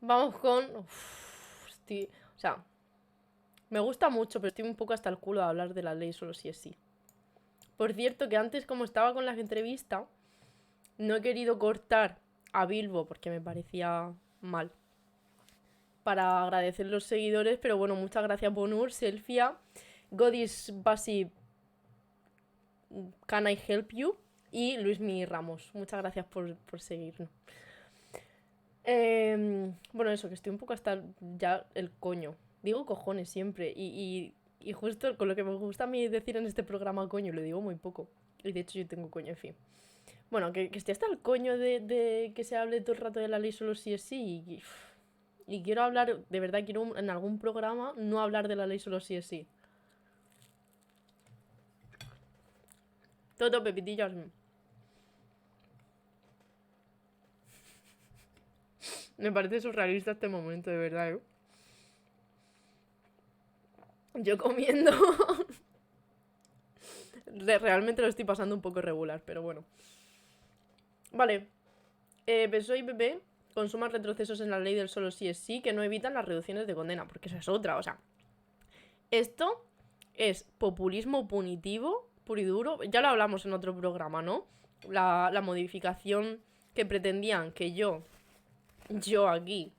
Vamos con... O sea, me gusta mucho, pero estoy un poco hasta el culo de hablar de la ley solo si es sí. Por cierto, que antes como estaba con las entrevistas, no he querido cortar a Bilbo porque me parecía mal. Para agradecer los seguidores, pero bueno, muchas gracias Bonur, Selfia, Godis Basi, Can I Help You y Luismi Ramos. Muchas gracias por seguirnos. Bueno, eso, que estoy un poco hasta ya el coño. Digo cojones siempre. Y justo con lo que me gusta a mí decir en este programa coño, lo digo muy poco. Y de hecho yo tengo coño, en fin. Bueno, que estoy hasta el coño de que se hable todo el rato de la ley solo si es sí. Y quiero hablar, de verdad quiero en algún programa no hablar de la ley solo si es sí. Todo pepitillas. Me parece surrealista este momento, de verdad, ¿eh? Yo comiendo. Realmente lo estoy pasando un poco regular, pero bueno. Vale. PSOE y PP consuman retrocesos en la ley del solo sí es sí que no evitan las reducciones de condena, porque esa es otra, o sea. Esto es populismo punitivo, puro y duro. Ya lo hablamos en otro programa, ¿no? La modificación que pretendían que yo aquí,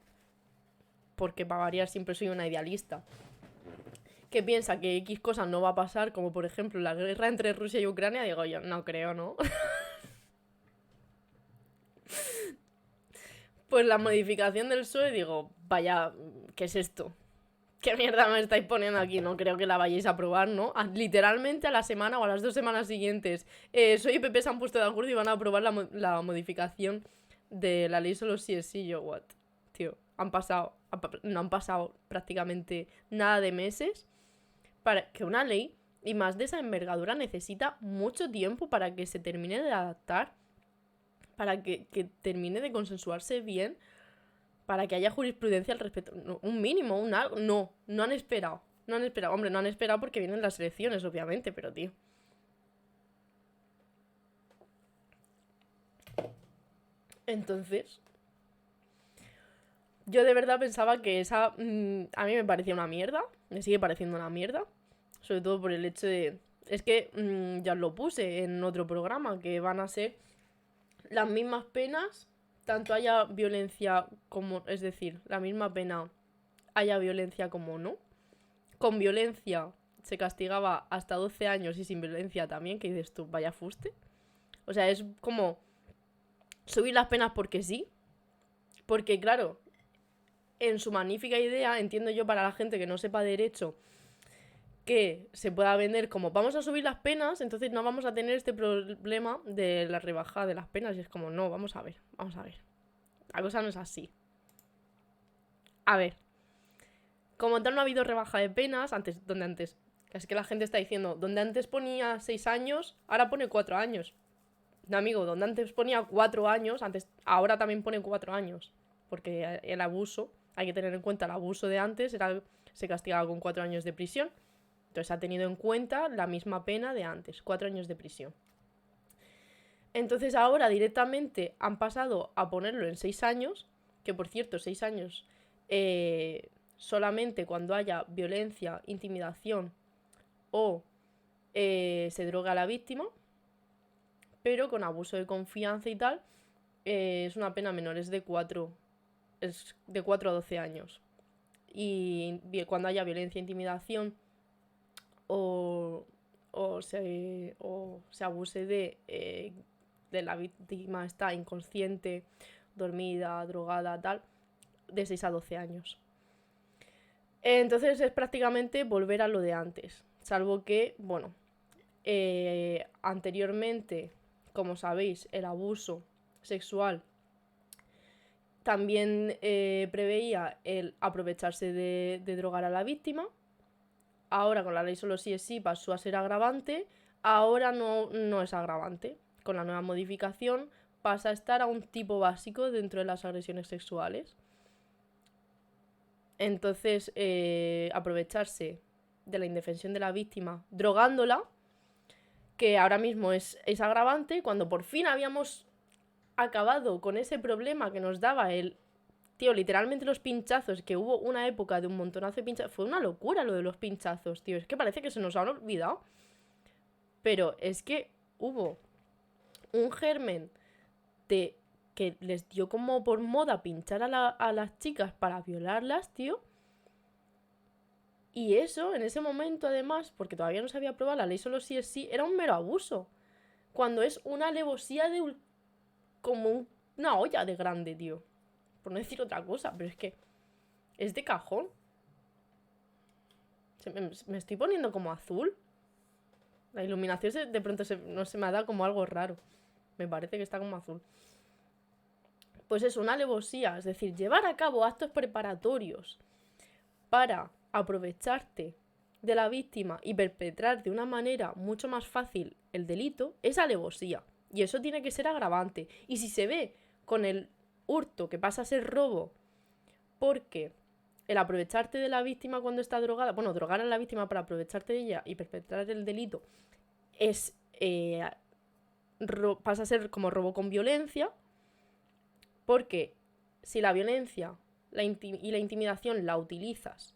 porque para variar siempre soy una idealista, que piensa que X cosas no va a pasar, como por ejemplo la guerra entre Rusia y Ucrania, digo yo, no creo, ¿no? Pues la modificación del PSOE, digo, vaya, ¿qué es esto? ¿Qué mierda me estáis poniendo aquí? No creo que la vayáis a aprobar, ¿no? Literalmente a la semana o a las 2 semanas siguientes, PSOE y PP se han puesto de acuerdo y van a aprobar la modificación de la ley solo si es sí. Yo, what? Tío, no han pasado prácticamente nada de meses para que una ley, y más de esa envergadura, necesita mucho tiempo para que se termine de adaptar, para que termine de consensuarse bien, para que haya jurisprudencia al respecto. No, un mínimo, un algo. No, no han esperado. No han esperado. Hombre, no han esperado porque vienen las elecciones, obviamente, pero tío. Entonces, yo de verdad pensaba que esa. A mí me parecía una mierda. Me sigue pareciendo una mierda. Sobre todo por el hecho de. Es que ya os lo puse en otro programa, que van a ser las mismas penas, tanto haya violencia como. Es decir, la misma pena haya violencia como no. Con violencia se castigaba hasta 12 años y sin violencia también, que dices tú, vaya fuste. O sea, es como subir las penas porque sí. Porque claro, en su magnífica idea, entiendo yo para la gente que no sepa derecho, que se pueda vender como vamos a subir las penas, entonces no vamos a tener este problema de la rebaja de las penas. Y es como, no, vamos a ver, vamos a ver. La cosa no es así. A ver, como tal no ha habido rebaja de penas, donde antes, es que la gente está diciendo, donde antes ponía 6 años, ahora pone 4 años. No, amigo, donde antes ponía 4 años, ahora también pone 4 años. Porque el abuso, hay que tener en cuenta el abuso de antes, se castigaba con 4 años de prisión. Entonces ha tenido en cuenta la misma pena de antes, 4 años de prisión. Entonces ahora directamente han pasado a ponerlo en 6 años, que por cierto, 6 años solamente cuando haya violencia, intimidación o se droga a la víctima, pero con abuso de confianza y tal, es una pena menor, es de 4 a 12 años. Y cuando haya violencia, intimidación o se abuse de la víctima está inconsciente, dormida, drogada, tal, de 6 a 12 años. Entonces es prácticamente volver a lo de antes, salvo que, bueno, anteriormente, como sabéis, el abuso sexual también preveía el aprovecharse de drogar a la víctima. Ahora con la ley solo sí es sí pasó a ser agravante. Ahora no es agravante. Con la nueva modificación pasa a estar a un tipo básico dentro de las agresiones sexuales. Entonces, aprovecharse de la indefensión de la víctima drogándola, que ahora mismo es agravante, cuando por fin habíamos acabado con ese problema que nos daba el Tío, literalmente los pinchazos, que hubo una época de un montonazo de pinchazos. Fue una locura lo de los pinchazos, tío. Es que parece que se nos han olvidado. Pero es que hubo un germen de que les dio como por moda pinchar a las chicas para violarlas, tío. Y eso, en ese momento, además, porque todavía no se había aprobado la ley solo sí es sí, era un mero abuso. Cuando es una alevosía de como una olla de grande, tío. Por no decir otra cosa, pero es que es de cajón. Me estoy poniendo como azul. La iluminación de pronto no se me ha dado como algo raro. Me parece que está como azul. Pues es una alevosía, es decir, llevar a cabo actos preparatorios para aprovecharte de la víctima y perpetrar de una manera mucho más fácil el delito, es alevosía. Y eso tiene que ser agravante. Y si se ve con el hurto que pasa a ser robo, porque el aprovecharte de la víctima cuando está drogada, bueno, drogar a la víctima para aprovecharte de ella y perpetrar el delito, es pasa a ser como robo con violencia, porque si la violencia y la intimidación la utilizas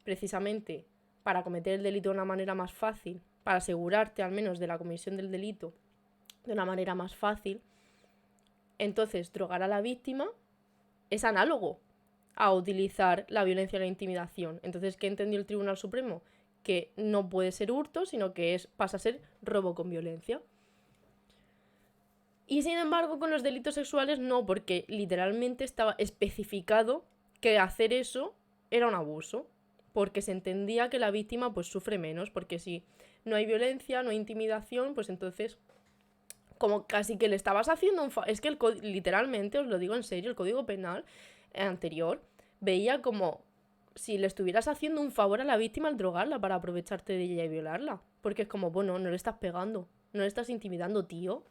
precisamente para cometer el delito de una manera más fácil, para asegurarte al menos de la comisión del delito de una manera más fácil, entonces drogar a la víctima es análogo a utilizar la violencia y la intimidación. Entonces, ¿qué entendió el Tribunal Supremo? Que no puede ser hurto, sino que pasa a ser robo con violencia. Y sin embargo, con los delitos sexuales no, porque literalmente estaba especificado que hacer eso era un abuso, porque se entendía que la víctima pues sufre menos, porque si no hay violencia, no hay intimidación, pues entonces como casi que le estabas haciendo un es que literalmente, os lo digo en serio, el Código Penal anterior veía como si le estuvieras haciendo un favor a la víctima al drogarla para aprovecharte de ella y violarla, porque es como, bueno, no le estás pegando, no le estás intimidando, tío.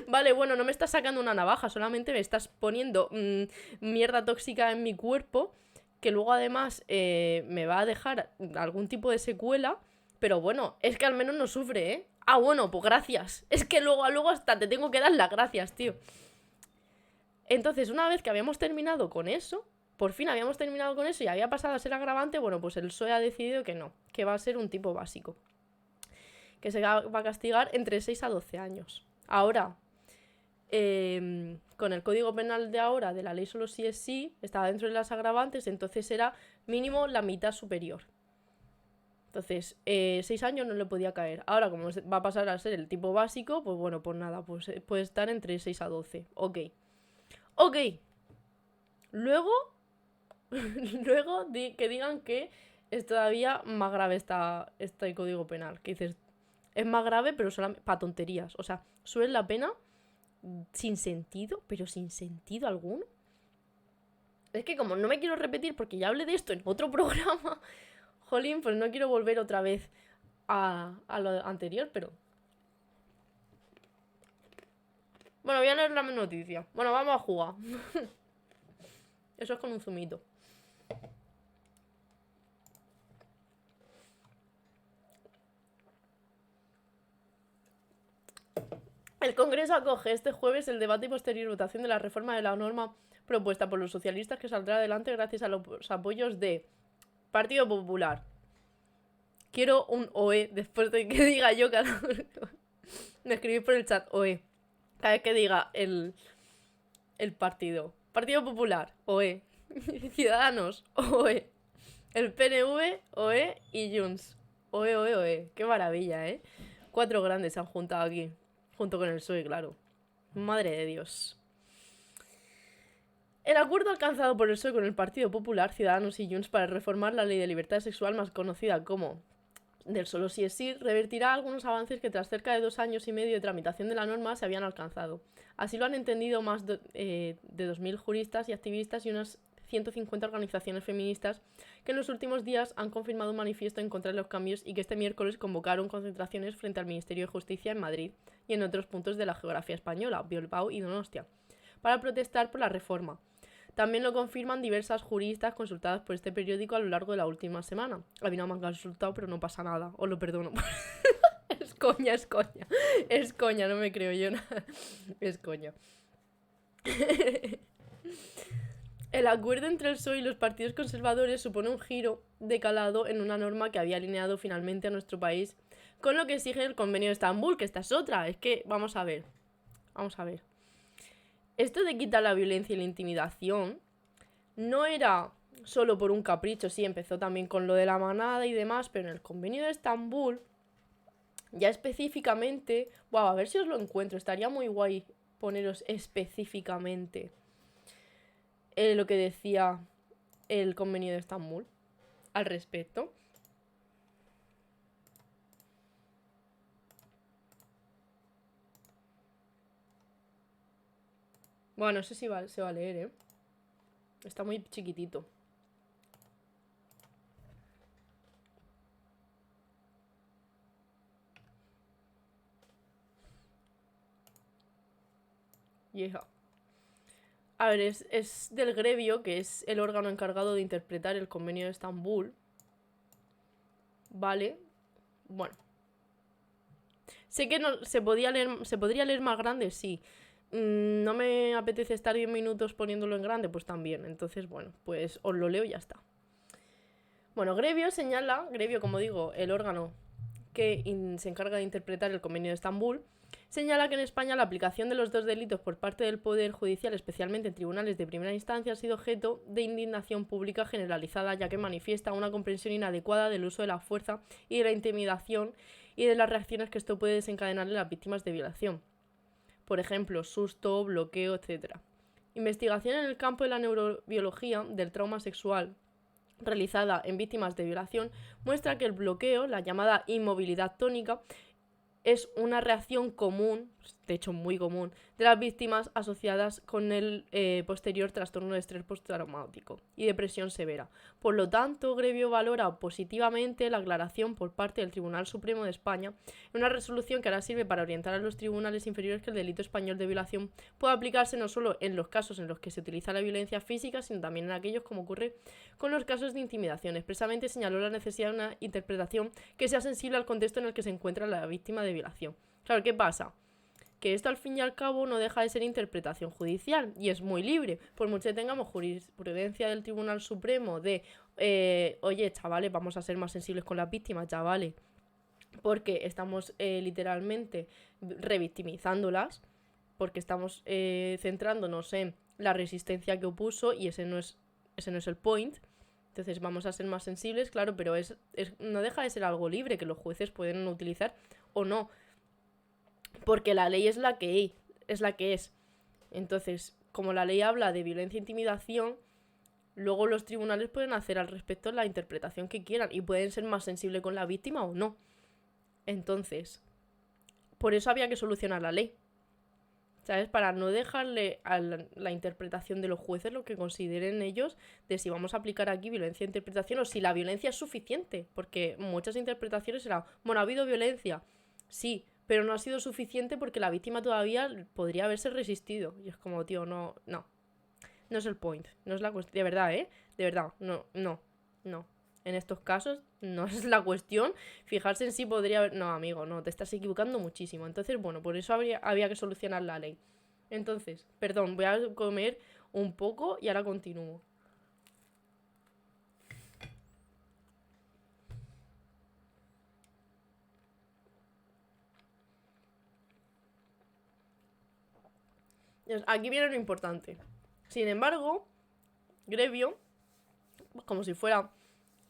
Vale, bueno, no me estás sacando una navaja, solamente me estás poniendo mierda tóxica en mi cuerpo, que luego además me va a dejar algún tipo de secuela, pero bueno, es que al menos no sufre, ¿eh? Ah, bueno, pues gracias. Es que luego hasta te tengo que dar las gracias, tío. Entonces, una vez que habíamos terminado con eso, por fin habíamos terminado con eso y había pasado a ser agravante, bueno, pues el PSOE ha decidido que no, que va a ser un tipo básico, que se va a castigar entre 6 a 12 años. Ahora, con el Código Penal de ahora, de la ley solo sí es sí, estaba dentro de las agravantes, entonces era mínimo la mitad superior. Entonces, 6 años no le podía caer. Ahora, como va a pasar a ser el tipo básico, pues bueno, pues nada, pues puede estar entre 6 a 12. Ok. Luego que digan que es todavía más grave este Código Penal. Que dices, es más grave, pero solamente para tonterías. O sea, suben la pena sin sentido, pero sin sentido alguno. Es que como no me quiero repetir porque ya hablé de esto en otro programa, jolín, pues no quiero volver otra vez a lo anterior, pero... Bueno, voy a leer la noticia. Bueno, vamos a jugar. Eso es con un zumito. El Congreso acoge este jueves el debate y posterior votación de la reforma de la norma propuesta por los socialistas, que saldrá adelante gracias a los apoyos de Partido Popular. Quiero un OE después de que diga yo cada uno. Me escribís por el chat OE. Cada vez que diga el partido. Partido Popular, OE. Ciudadanos, OE. El PNV, OE y Junts. OE, OE, OE. Qué maravilla, ¿eh? 4 grandes se han juntado aquí. Junto con el PSOE, claro. Madre de Dios. El acuerdo alcanzado por el PSOE con el Partido Popular, Ciudadanos y Junts para reformar la ley de libertad sexual, más conocida como del solo sí es sí, revertirá algunos avances que tras cerca de 2 años y medio de tramitación de la norma se habían alcanzado. Así lo han entendido más de 2.000 juristas y activistas y unas 150 organizaciones feministas que en los últimos días han confirmado un manifiesto en contra de los cambios y que este miércoles convocaron concentraciones frente al Ministerio de Justicia en Madrid y en otros puntos de la geografía española, Bilbao y Donostia, para protestar por la reforma. También lo confirman diversas juristas consultadas por este periódico a lo largo de la última semana. A mí no me han consultado, pero no pasa nada, os lo perdono. Es coña, no me creo yo nada. Es coña. El acuerdo entre el PSOE y los partidos conservadores supone un giro de calado en una norma que había alineado finalmente a nuestro país con lo que exige el Convenio de Estambul, que esta es otra. Es que, vamos a ver. Esto de quitar la violencia y la intimidación no era solo por un capricho, sí, empezó también con lo de la manada y demás, pero en el Convenio de Estambul, ya específicamente, wow, a ver si os lo encuentro, estaría muy guay poneros específicamente lo que decía el Convenio de Estambul al respecto. Bueno, no sé si se va a leer, ¿eh? Está muy chiquitito. Yeah. A ver, es del Grevio, que es el órgano encargado de interpretar el Convenio de Estambul. Vale. Bueno. Sé que no, se podría leer más grande, sí. No me apetece estar 10 minutos poniéndolo en grande, pues también. Entonces, bueno, pues os lo leo y ya está. Bueno, Grevio, como digo, el órgano que se encarga de interpretar el Convenio de Estambul, señala que en España la aplicación de los dos delitos por parte del Poder Judicial, especialmente en tribunales de primera instancia, ha sido objeto de indignación pública generalizada, ya que manifiesta una comprensión inadecuada del uso de la fuerza y de la intimidación y de las reacciones que esto puede desencadenar en las víctimas de violación. Por ejemplo, susto, bloqueo, etc. Investigación en el campo de la neurobiología del trauma sexual realizada en víctimas de violación muestra que el bloqueo, la llamada inmovilidad tónica, es una reacción común, de hecho muy común, de las víctimas asociadas con el posterior trastorno de estrés postraumático y depresión severa. Por lo tanto, Grevio valora positivamente la aclaración por parte del Tribunal Supremo de España, una resolución que ahora sirve para orientar a los tribunales inferiores que el delito español de violación puede aplicarse no solo en los casos en los que se utiliza la violencia física, sino también en aquellos como ocurre con los casos de intimidación. Expresamente señaló la necesidad de una interpretación que sea sensible al contexto en el que se encuentra la víctima de violación. Claro, ¿qué pasa? Que esto al fin y al cabo no deja de ser interpretación judicial y es muy libre, por mucho que tengamos jurisprudencia del Tribunal Supremo de oye, chavales, vamos a ser más sensibles con las víctimas, chavales, porque estamos literalmente revictimizándolas, porque estamos centrándonos en la resistencia que opuso y ese no es el point. Entonces vamos a ser más sensibles, claro, pero no deja de ser algo libre que los jueces pueden utilizar o no, porque la ley es la que es. Entonces, como la ley habla de violencia e intimidación, luego los tribunales pueden hacer al respecto la interpretación que quieran y pueden ser más sensibles con la víctima o no. Entonces, por eso había que solucionar la ley, ¿sabes? Para no dejarle a la interpretación de los jueces lo que consideren ellos de si vamos a aplicar aquí violencia e interpretación o si la violencia es suficiente, porque muchas interpretaciones eran, bueno, ha habido violencia, sí, pero no ha sido suficiente porque la víctima todavía podría haberse resistido. Y es como, tío, no es el point, no es la cuestión, de verdad, de verdad, no. En estos casos no es la cuestión fijarse en si podría haber... No, amigo, no, te estás equivocando muchísimo. Entonces, bueno, por eso había que solucionar la ley. Entonces, perdón, voy a comer un poco y ahora continúo. Aquí viene lo importante. Sin embargo, Grevio, como si fuera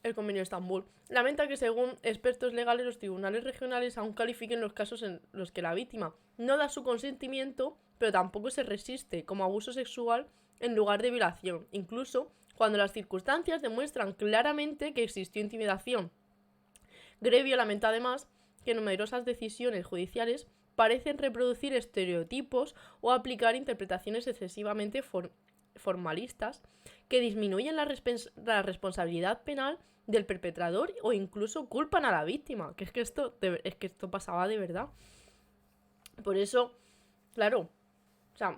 el Convenio de Estambul, lamenta que según expertos legales los tribunales regionales aún califiquen los casos en los que la víctima no da su consentimiento, pero tampoco se resiste, como abuso sexual en lugar de violación, incluso cuando las circunstancias demuestran claramente que existió intimidación. Grevio lamenta además que numerosas decisiones judiciales parecen reproducir estereotipos o aplicar interpretaciones excesivamente formalistas que disminuyen la responsabilidad penal del perpetrador o incluso culpan a la víctima, que es que esto pasaba de verdad. Por eso, claro, o sea,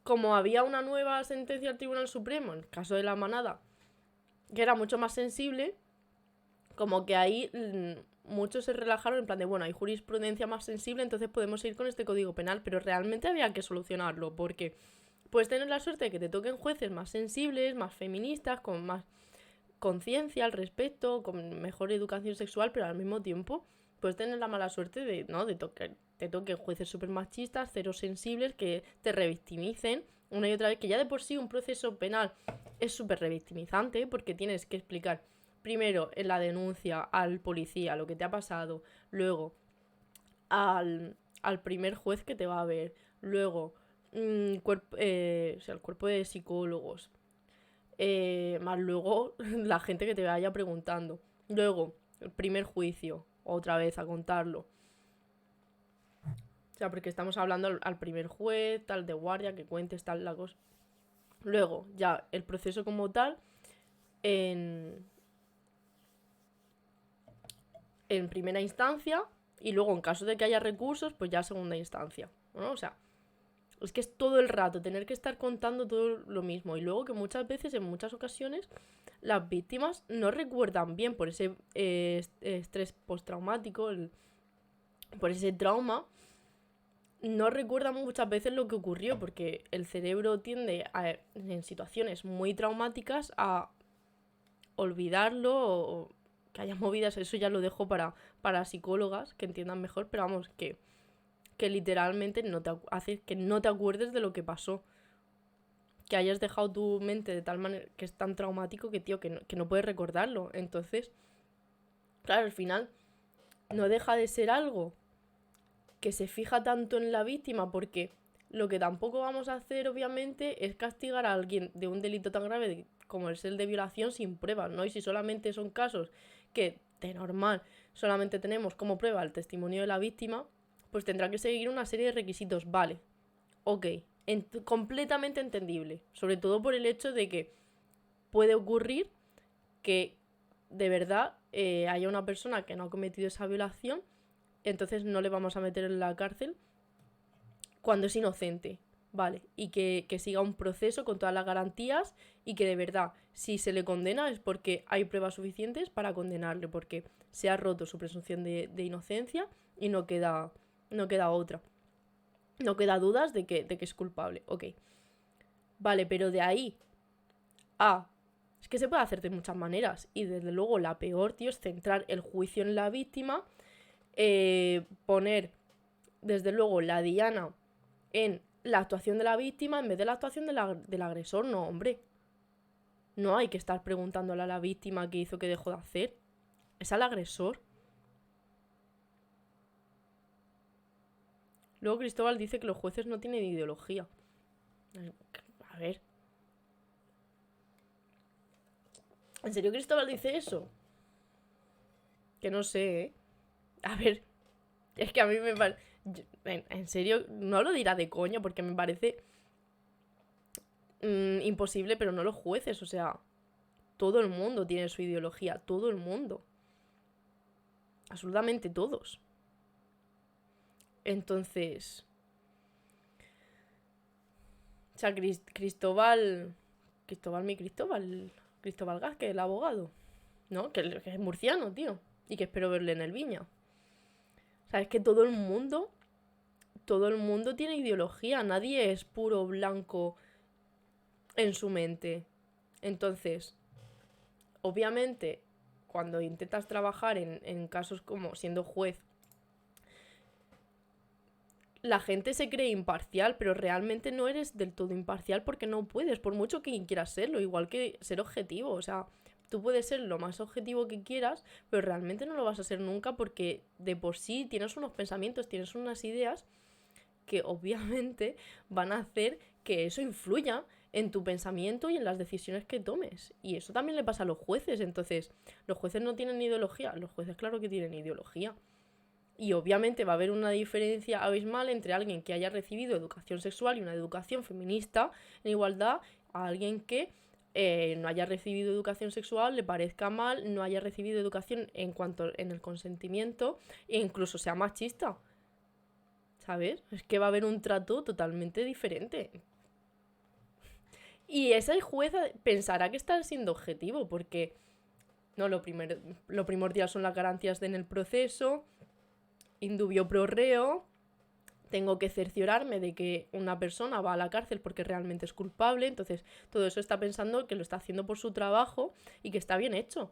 como había una nueva sentencia del Tribunal Supremo en el caso de la manada, que era mucho más sensible, como que ahí muchos se relajaron en plan de, bueno, hay jurisprudencia más sensible, entonces podemos ir con este código penal, pero realmente había que solucionarlo, porque puedes tener la suerte de que te toquen jueces más sensibles, más feministas, con más conciencia al respecto, con mejor educación sexual, pero al mismo tiempo puedes tener la mala suerte de, ¿no? Te toquen jueces súper machistas, cero sensibles, que te revictimicen una y otra vez, que ya de por sí un proceso penal es súper revictimizante, porque tienes que explicar primero en la denuncia al policía lo que te ha pasado, luego al primer juez que te va a ver, luego el cuerpo de psicólogos, más luego la gente que te vaya preguntando, luego el primer juicio, otra vez a contarlo. O sea, porque estamos hablando al primer juez, tal de guardia, que cuentes tal la cosa. Luego, ya el proceso como tal, en primera instancia, y luego en caso de que haya recursos, pues ya segunda instancia, ¿no? O sea, es que es todo el rato tener que estar contando todo lo mismo. Y luego que muchas veces, en muchas ocasiones, las víctimas no recuerdan bien por ese estrés postraumático, por ese trauma, no recuerdan muchas veces lo que ocurrió, porque el cerebro tiende en situaciones muy traumáticas a olvidarlo o que haya movidas. Eso ya lo dejo para psicólogas que entiendan mejor, pero vamos, que literalmente hace que no te acuerdes de lo que pasó. Que hayas dejado tu mente de tal manera que es tan traumático que, tío, que no puedes recordarlo. Entonces, claro, al final no deja de ser algo que se fija tanto en la víctima, porque lo que tampoco vamos a hacer, obviamente, es castigar a alguien de un delito tan grave como es el de violación sin pruebas, ¿no? Y si solamente son casos que, de normal, solamente tenemos como prueba el testimonio de la víctima, pues tendrá que seguir una serie de requisitos. Vale, ok, completamente entendible, sobre todo por el hecho de que puede ocurrir que de verdad haya una persona que no ha cometido esa violación, entonces no le vamos a meter en la cárcel cuando es inocente, ¿vale? Y que siga un proceso con todas las garantías y que de verdad, si se le condena es porque hay pruebas suficientes para condenarle, porque se ha roto su presunción de inocencia y no queda otra. No queda dudas de que es culpable, ok. Vale, pero de ahí a... Es que se puede hacer de muchas maneras. Y desde luego la peor, tío, es centrar el juicio en la víctima, poner, desde luego, la diana en la actuación de la víctima en vez de la actuación del agresor. No, hombre. No hay que estar preguntándole a la víctima qué hizo, qué dejó de hacer. Es al agresor. Luego Cristóbal dice que los jueces no tienen ideología. A ver. ¿En serio Cristóbal dice eso? Que no sé, ¿eh? A ver. Es que a mí me parece... En serio, no lo dirá de coña porque me parece imposible, pero no los jueces. O sea, todo el mundo tiene su ideología. Todo el mundo. Absolutamente todos. Entonces... O sea, Cristóbal Gázquez, el abogado, ¿no? Que es murciano, tío. Y que espero verle en el Viña. O sea, es que todo el mundo tiene ideología. Nadie es puro blanco en su mente. Entonces, obviamente, cuando intentas trabajar en casos como siendo juez, la gente se cree imparcial, pero realmente no eres del todo imparcial porque no puedes, por mucho que quieras serlo, igual que ser objetivo. O sea, tú puedes ser lo más objetivo que quieras, pero realmente no lo vas a ser nunca porque de por sí tienes unos pensamientos, tienes unas ideas que obviamente van a hacer que eso influya en tu pensamiento y en las decisiones que tomes. Y eso también le pasa a los jueces. Entonces, los jueces no tienen ideología. Los jueces claro que tienen ideología. Y obviamente va a haber una diferencia abismal entre alguien que haya recibido educación sexual y una educación feminista en igualdad a alguien que no haya recibido educación sexual, le parezca mal, no haya recibido educación en el consentimiento e incluso sea machista. ¿Sabes? Es que va a haber un trato totalmente diferente. Y ese juez pensará que está siendo objetivo porque ¿no? Lo primordial son las garantías en el proceso, indubio pro reo, tengo que cerciorarme de que una persona va a la cárcel porque realmente es culpable, entonces todo eso está pensando que lo está haciendo por su trabajo y que está bien hecho,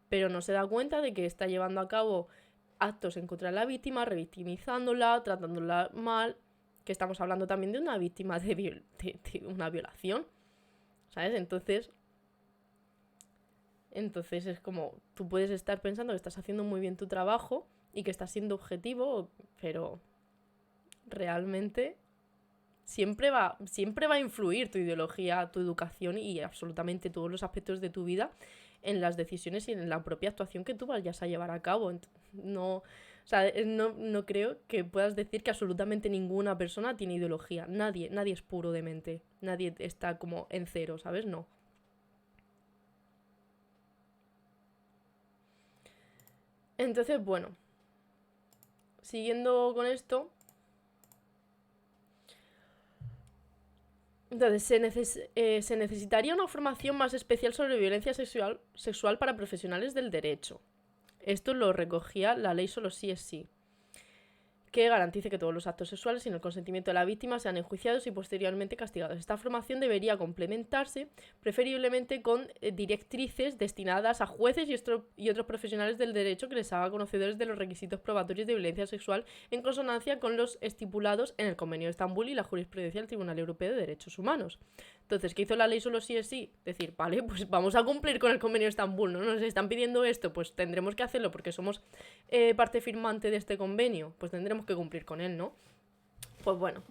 pero no se da cuenta de que está llevando a cabo actos en contra de la víctima, revictimizándola, tratándola mal, que estamos hablando también de una víctima de una violación, ¿sabes? Entonces es como, tú puedes estar pensando que estás haciendo muy bien tu trabajo y que estás siendo objetivo, pero realmente siempre va a influir tu ideología, tu educación y absolutamente todos los aspectos de tu vida en las decisiones y en la propia actuación que tú vayas a llevar a cabo. No creo que puedas decir que absolutamente ninguna persona tiene ideología. Nadie es puro de mente. Nadie está como en cero, ¿sabes? No. Entonces, bueno, siguiendo con esto, entonces se necesitaría una formación más especial sobre violencia sexual para profesionales del derecho. Esto lo recogía la ley Solo sí es sí, que garantice que todos los actos sexuales sin el consentimiento de la víctima sean enjuiciados y posteriormente castigados. Esta formación debería complementarse preferiblemente con directrices destinadas a jueces y otros profesionales del derecho que les haga conocedores de los requisitos probatorios de violencia sexual en consonancia con los estipulados en el Convenio de Estambul y la jurisprudencia del Tribunal Europeo de Derechos Humanos. Entonces, ¿qué hizo la ley Solo sí es sí? Decir, vale, pues vamos a cumplir con el Convenio de Estambul, ¿no? Nos están pidiendo esto, pues tendremos que hacerlo porque somos parte firmante de este convenio, pues tendremos que cumplir con él, ¿no? Pues bueno.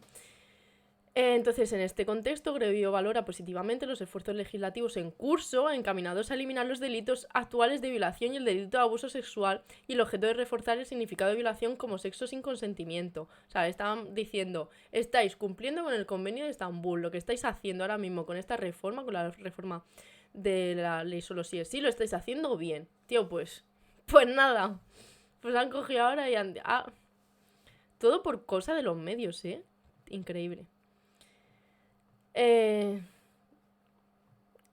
Entonces, en este contexto, Grevio valora positivamente los esfuerzos legislativos en curso encaminados a eliminar los delitos actuales de violación y el delito de abuso sexual y el objeto de reforzar el significado de violación como sexo sin consentimiento. O sea, estaban diciendo, estáis cumpliendo con el Convenio de Estambul, lo que estáis haciendo ahora mismo con esta reforma, con la reforma de la ley Solo sí es sí, lo estáis haciendo bien. Tío, pues nada, pues han cogido ahora y han... todo por cosa de los medios, ¿eh? Increíble.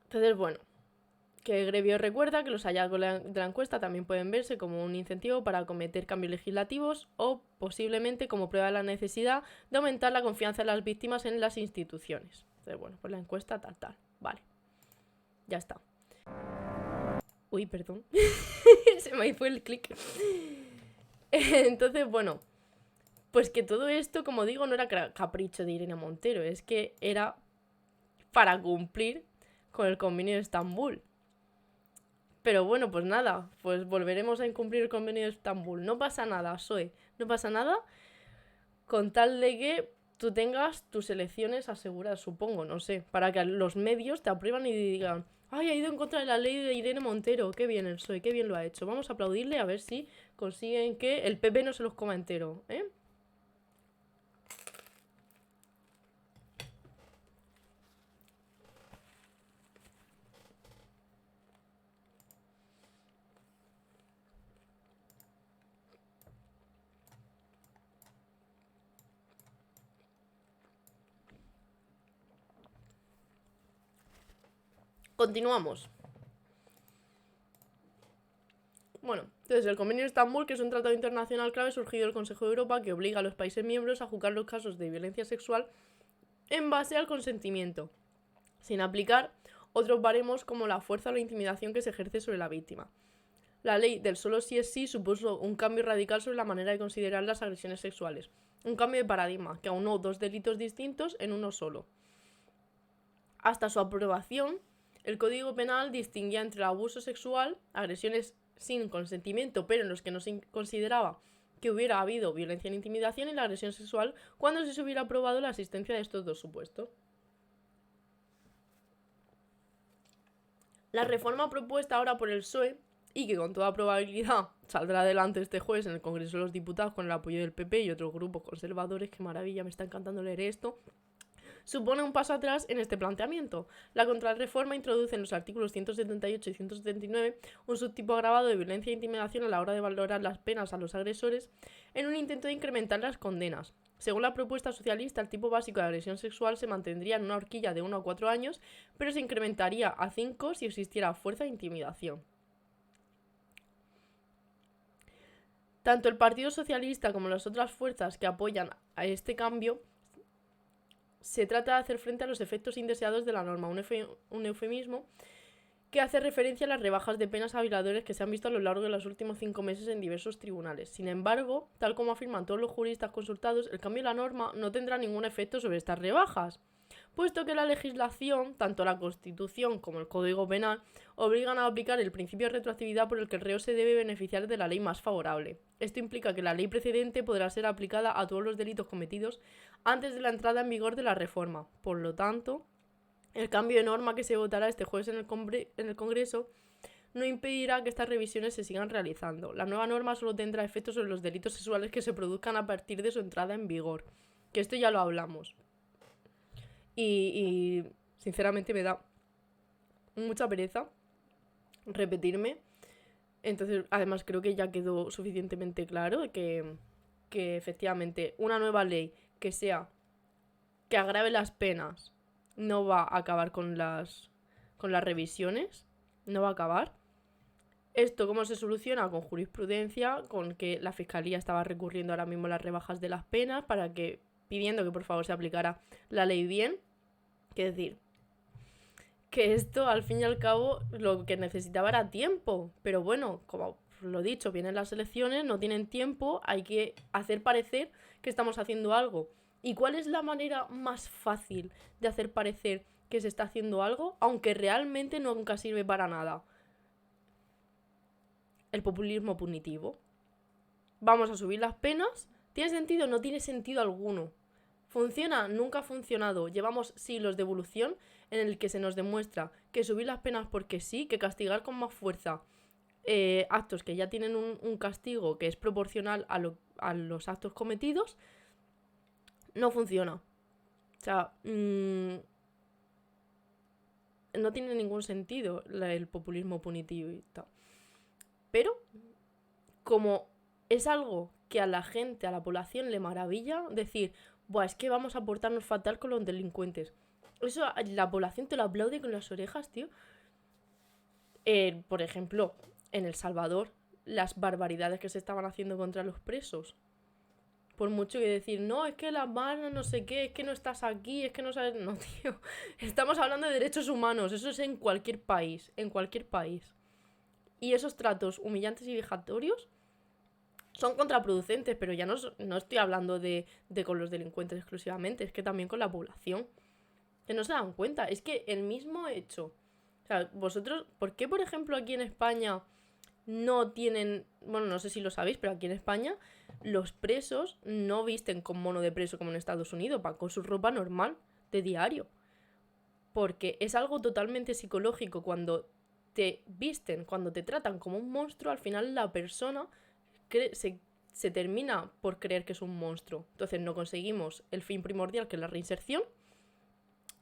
Entonces, bueno, que Grevio recuerda que los hallazgos de la encuesta también pueden verse como un incentivo para acometer cambios legislativos o posiblemente como prueba de la necesidad de aumentar la confianza de las víctimas en las instituciones. Entonces, bueno, pues la encuesta tal, vale. Ya está. Uy, perdón. Se me fue el clic. Entonces, bueno, pues que todo esto, como digo, no era capricho de Irene Montero, es que era para cumplir con el Convenio de Estambul. Pero bueno, pues nada, pues volveremos a incumplir el Convenio de Estambul. No pasa nada, PSOE, no pasa nada, con tal de que tú tengas tus elecciones aseguradas, supongo, no sé, para que los medios te aprueban y digan, ay, ha ido en contra de la ley de Irene Montero, qué bien el PSOE, qué bien lo ha hecho. Vamos a aplaudirle a ver si consiguen que el PP no se los coma entero, ¿eh? Continuamos. Bueno, entonces el Convenio de Estambul, que es un tratado internacional clave surgido del Consejo de Europa que obliga a los países miembros a juzgar los casos de violencia sexual en base al consentimiento, sin aplicar otros baremos como la fuerza o la intimidación que se ejerce sobre la víctima. La ley del solo sí es sí supuso un cambio radical sobre la manera de considerar las agresiones sexuales. Un cambio de paradigma que aunó dos delitos distintos en uno solo. Hasta su aprobación, el Código Penal distinguía entre el abuso sexual, agresiones sin consentimiento, pero en los que no se consideraba que hubiera habido violencia en intimidación, y la agresión sexual cuando se hubiera probado la existencia de estos dos supuestos. La reforma propuesta ahora por el PSOE, y que con toda probabilidad saldrá adelante este jueves en el Congreso de los Diputados con el apoyo del PP y otros grupos conservadores, qué maravilla, me está encantando leer esto, supone un paso atrás en este planteamiento. La contrarreforma introduce en los artículos 178 y 179 un subtipo agravado de violencia e intimidación a la hora de valorar las penas a los agresores en un intento de incrementar las condenas. Según la propuesta socialista, el tipo básico de agresión sexual se mantendría en una horquilla de 1 a 4 años, pero se incrementaría a 5 si existiera fuerza e intimidación. Tanto el Partido Socialista como las otras fuerzas que apoyan a este cambio, se trata de hacer frente a los efectos indeseados de la norma, un eufemismo que hace referencia a las rebajas de penas a violadores que se han visto a lo largo de los últimos 5 meses en diversos tribunales. Sin embargo, tal como afirman todos los juristas consultados, el cambio de la norma no tendrá ningún efecto sobre estas rebajas, puesto que la legislación, tanto la Constitución como el Código Penal, obligan a aplicar el principio de retroactividad por el que el reo se debe beneficiar de la ley más favorable. Esto implica que la ley precedente podrá ser aplicada a todos los delitos cometidos antes de la entrada en vigor de la reforma. Por lo tanto, el cambio de norma que se votará este jueves en el Congreso no impedirá que estas revisiones se sigan realizando. La nueva norma solo tendrá efectos sobre los delitos sexuales que se produzcan a partir de su entrada en vigor. Que esto ya lo hablamos. Y sinceramente me da mucha pereza repetirme. Entonces, además creo que ya quedó suficientemente claro que efectivamente una nueva ley que agrave las penas no va a acabar con las revisiones, no va a acabar. Esto cómo se soluciona con jurisprudencia, con que la Fiscalía estaba recurriendo ahora mismo a las rebajas de las penas pidiendo que por favor se aplicara la ley bien. Es decir, que esto al fin y al cabo lo que necesitaba era tiempo, pero bueno, como lo he dicho, vienen las elecciones, no tienen tiempo, hay que hacer parecer que estamos haciendo algo. ¿Y cuál es la manera más fácil de hacer parecer que se está haciendo algo, aunque realmente nunca sirve para nada? El populismo punitivo. Vamos a subir las penas. ¿Tiene sentido? No tiene sentido alguno. ¿Funciona? Nunca ha funcionado. Llevamos siglos de evolución en el que se nos demuestra que subir las penas porque sí, que castigar con más fuerza actos que ya tienen un castigo que es proporcional a los actos cometidos, no funciona. O sea, no tiene ningún sentido el populismo punitivista. Pero, como es algo que a la gente, a la población le maravilla, decir, buah, es que vamos a portarnos fatal con los delincuentes. Eso la población te lo aplaude con las orejas, tío. Por ejemplo, en El Salvador, las barbaridades que se estaban haciendo contra los presos. Por mucho que decir, no, es que las manos, no sé qué, es que no estás aquí, es que no sabes... No, tío. Estamos hablando de derechos humanos. Eso es en cualquier país. En cualquier país. Y esos tratos humillantes y vejatorios son contraproducentes, pero ya no estoy hablando de con los delincuentes exclusivamente, es que también con la población. Que no se dan cuenta. Es que el mismo hecho... O sea, vosotros, ¿por qué, por ejemplo, aquí en España no tienen... Bueno, no sé si lo sabéis, pero aquí en España los presos no visten con mono de preso como en Estados Unidos, van con su ropa normal de diario. Porque es algo totalmente psicológico. Cuando te visten, cuando te tratan como un monstruo, al final la persona se termina por creer que es un monstruo. Entonces no conseguimos el fin primordial, que es la reinserción.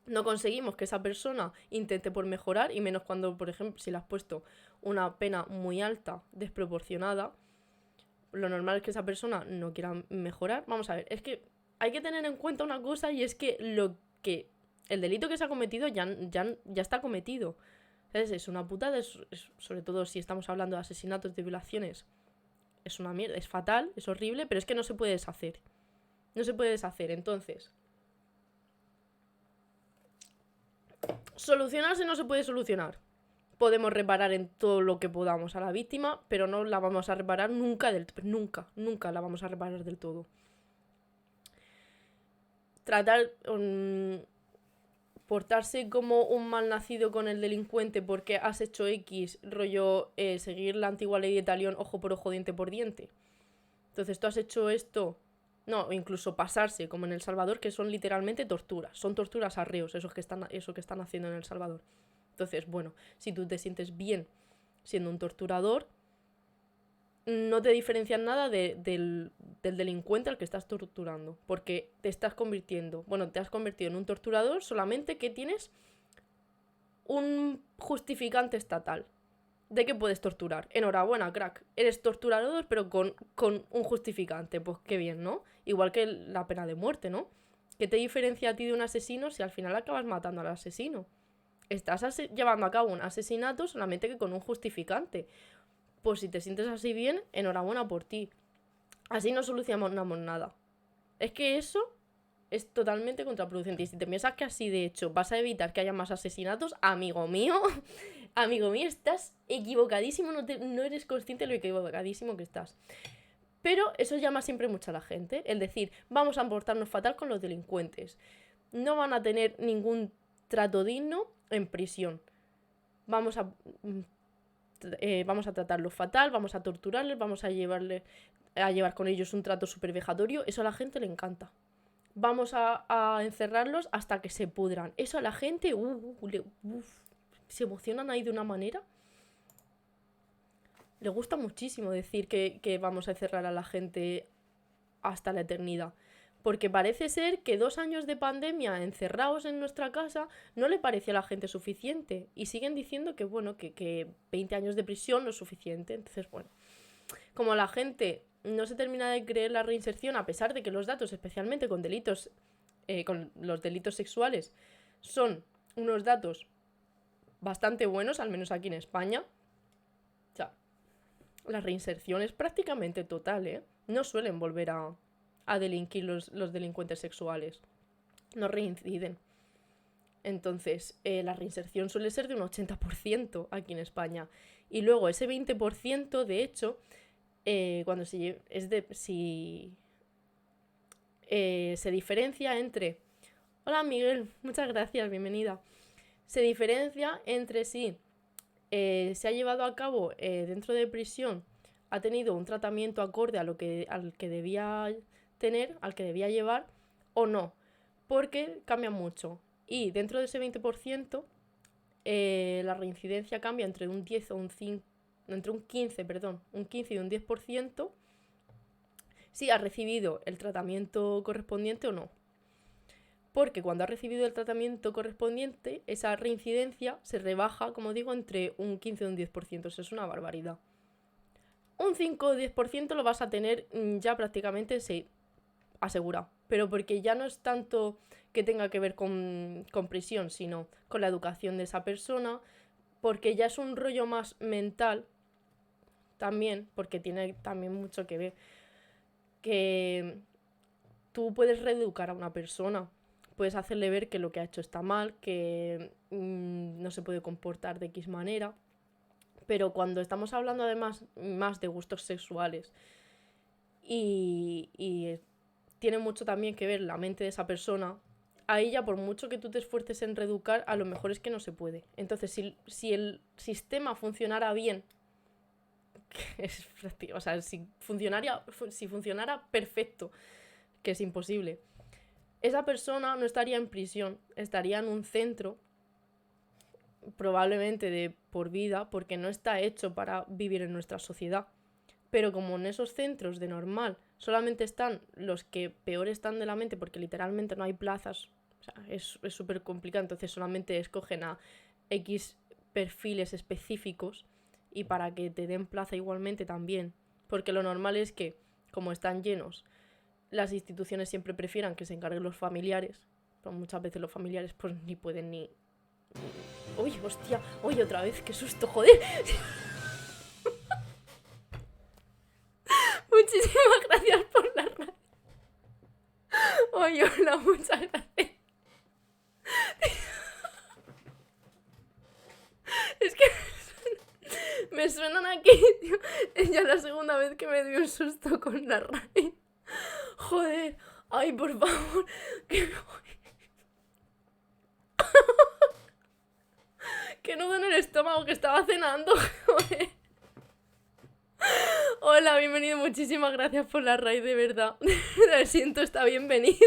No conseguimos que esa persona intente por mejorar, y menos cuando, por ejemplo, si le has puesto una pena muy alta, desproporcionada, lo normal es que esa persona no quiera mejorar. Vamos a ver, es que hay que tener en cuenta una cosa, y es que el delito que se ha cometido ya está cometido. ¿Sabes? Es una putada, sobre todo si estamos hablando de asesinatos, de violaciones. Es una mierda, es fatal, es horrible, pero es que no se puede deshacer. No se puede deshacer, entonces... Solucionarse no se puede solucionar. Podemos reparar en todo lo que podamos a la víctima, pero no la vamos a reparar nunca nunca la vamos a reparar del todo. Tratar... portarse como un malnacido con el delincuente porque has hecho X, rollo, seguir la antigua ley de talión, ojo por ojo, diente por diente. Entonces tú has hecho esto... No, incluso pasarse, como en El Salvador, que son literalmente torturas. Son torturas a reos, eso que están haciendo en El Salvador. Entonces, bueno, si tú te sientes bien siendo un torturador, no te diferencias nada del delincuente al que estás torturando. Porque te has convertido en un torturador, solamente que tienes un justificante estatal de que puedes torturar. Enhorabuena, crack. Eres torturador, pero con un justificante. Pues qué bien, ¿no? Igual que la pena de muerte, ¿no? ¿Qué te diferencia a ti de un asesino si al final acabas matando al asesino? Estás llevando a cabo un asesinato solamente que con un justificante. Pues si te sientes así bien, enhorabuena por ti. Así no solucionamos nada. Es que eso es totalmente contraproducente. Y si te piensas que así, de hecho, vas a evitar que haya más asesinatos, amigo mío, estás equivocadísimo, no eres consciente de lo equivocadísimo que estás. Pero eso llama siempre mucho a la gente, el decir, vamos a portarnos fatal con los delincuentes. No van a tener ningún trato digno en prisión. Vamos a tratarlos fatal, vamos a torturarles, vamos a llevar con ellos un trato súper vejatorio. Eso a la gente le encanta. Vamos a encerrarlos hasta que se pudran. Eso a la gente se emocionan ahí de una manera. Le gusta muchísimo decir que vamos a encerrar a la gente hasta la eternidad. Porque parece ser que 2 años de pandemia encerrados en nuestra casa no le parece a la gente suficiente. Y siguen diciendo que, bueno, que 20 años de prisión no es suficiente. Entonces, bueno, como la gente no se termina de creer la reinserción, a pesar de que los datos, especialmente con los delitos sexuales, son unos datos bastante buenos, al menos aquí en España. O sea, la reinserción es prácticamente total, ¿eh? No suelen volver a delinquir los delincuentes sexuales. No reinciden. Entonces, la reinserción suele ser de un 80% aquí en España. Y luego ese 20%, de hecho, cuando se diferencia entre... Hola Miguel, muchas gracias, bienvenida. Se diferencia entre si se ha llevado a cabo dentro de prisión, ha tenido un tratamiento acorde al que debía tener, al que debía llevar, o no, porque cambia mucho. Y dentro de ese 20%, la reincidencia cambia entre un 10 o un 5, entre un 15 y un 10%, si ha recibido el tratamiento correspondiente o no. Porque cuando ha recibido el tratamiento correspondiente, esa reincidencia se rebaja, como digo, entre un 15 y un 10%. Eso es una barbaridad. Un 5 o 10% lo vas a tener ya prácticamente asegurado. Pero porque ya no es tanto que tenga que ver con prisión, sino con la educación de esa persona. Porque ya es un rollo más mental también, porque tiene también mucho que ver. Que tú puedes reeducar a una persona. Puedes hacerle ver que lo que ha hecho está mal, que no se puede comportar de X manera. Pero cuando estamos hablando además más de gustos sexuales y tiene mucho también que ver la mente de esa persona, ahí ya por mucho que tú te esfuerces en reeducar, a lo mejor es que no se puede. Entonces, si el sistema funcionara bien, o sea, si funcionara perfecto, que es imposible, esa persona no estaría en prisión, estaría en un centro, probablemente de por vida, porque no está hecho para vivir en nuestra sociedad. Pero como en esos centros de normal solamente están los que peor están de la mente, porque literalmente no hay plazas, o sea, es súper complicado, entonces solamente escogen a X perfiles específicos y para que te den plaza igualmente también. Porque lo normal es que, como están llenos, las instituciones siempre prefieran que se encarguen los familiares. Pero muchas veces los familiares pues ni pueden ni... ¡Uy, hostia! ¡Uy, otra vez! ¡Qué susto, joder! Muchísimas gracias por la radio. Oye, hola, muchas gracias. Es que me suenan aquí, tío. Es ya la segunda vez que me doy un susto con la radio. Joder. Ay, por favor. Que nudo en el estómago, que estaba cenando. Joder. Hola, bienvenido. Muchísimas gracias por la raid, de verdad. Lo siento, está bienvenida.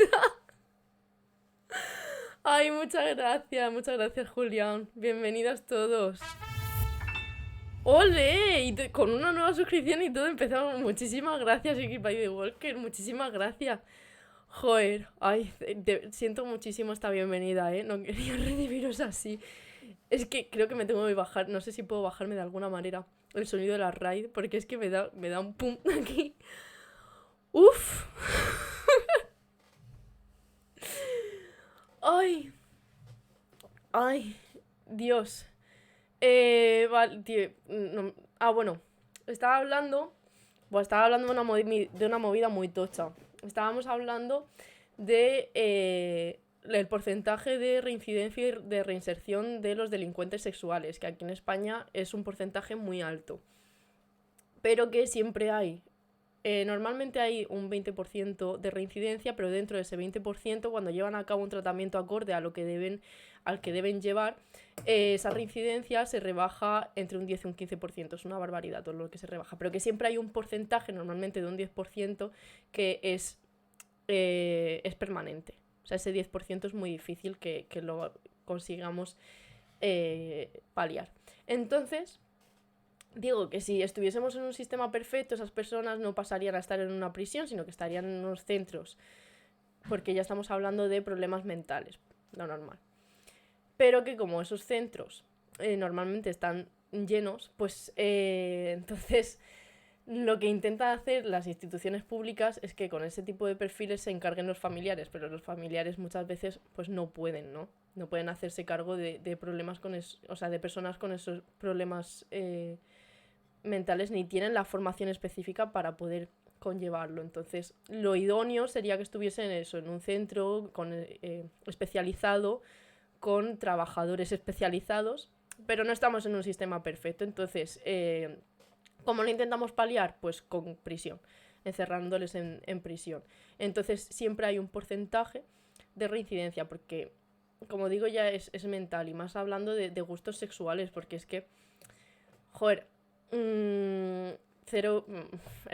Ay, muchas gracias, Julián. Bienvenidos todos. ¡Ole! Y con una nueva suscripción y todo empezamos. Muchísimas gracias, Equipay de Walker. Muchísimas gracias. Joder, ay, siento muchísimo esta bienvenida, ¿eh? No quería recibiros así. Es que creo que me tengo que bajar. No sé si puedo bajarme de alguna manera el sonido de la raid, porque es que me da un pum aquí. ¡Uf! ¡Ay! ¡Ay! Dios. Vale, tío. Bueno. Estaba hablando Pues estaba hablando de una movida muy tocha. Estábamos hablando de el porcentaje de reincidencia y de reinserción de los delincuentes sexuales, que aquí en España es un porcentaje muy alto. Pero que siempre hay. Normalmente hay un 20% de reincidencia, pero dentro de ese 20%, cuando llevan a cabo un tratamiento acorde a lo que al que deben llevar, esa reincidencia se rebaja entre un 10 y un 15%. Es una barbaridad todo lo que se rebaja. Pero que siempre hay un porcentaje, normalmente de un 10%, que es permanente. O sea, ese 10% es muy difícil que lo consigamos paliar. Entonces, digo que si estuviésemos en un sistema perfecto, esas personas no pasarían a estar en una prisión, sino que estarían en unos centros, porque ya estamos hablando de problemas mentales, lo normal. Pero que como esos centros normalmente están llenos, pues entonces lo que intentan hacer las instituciones públicas es que con ese tipo de perfiles se encarguen los familiares, pero los familiares muchas veces pues no pueden, ¿no? No pueden hacerse cargo de problemas o sea, de personas con esos problemas mentales, ni tienen la formación específica para poder conllevarlo. Entonces, lo idóneo sería que estuviesen en un centro especializado, con trabajadores especializados, pero no estamos en un sistema perfecto. Entonces, ¿cómo lo intentamos paliar? Pues con prisión, encerrándoles en prisión. Entonces, siempre hay un porcentaje de reincidencia, porque, como digo, ya es mental, y más hablando de gustos sexuales, porque es que, joder, es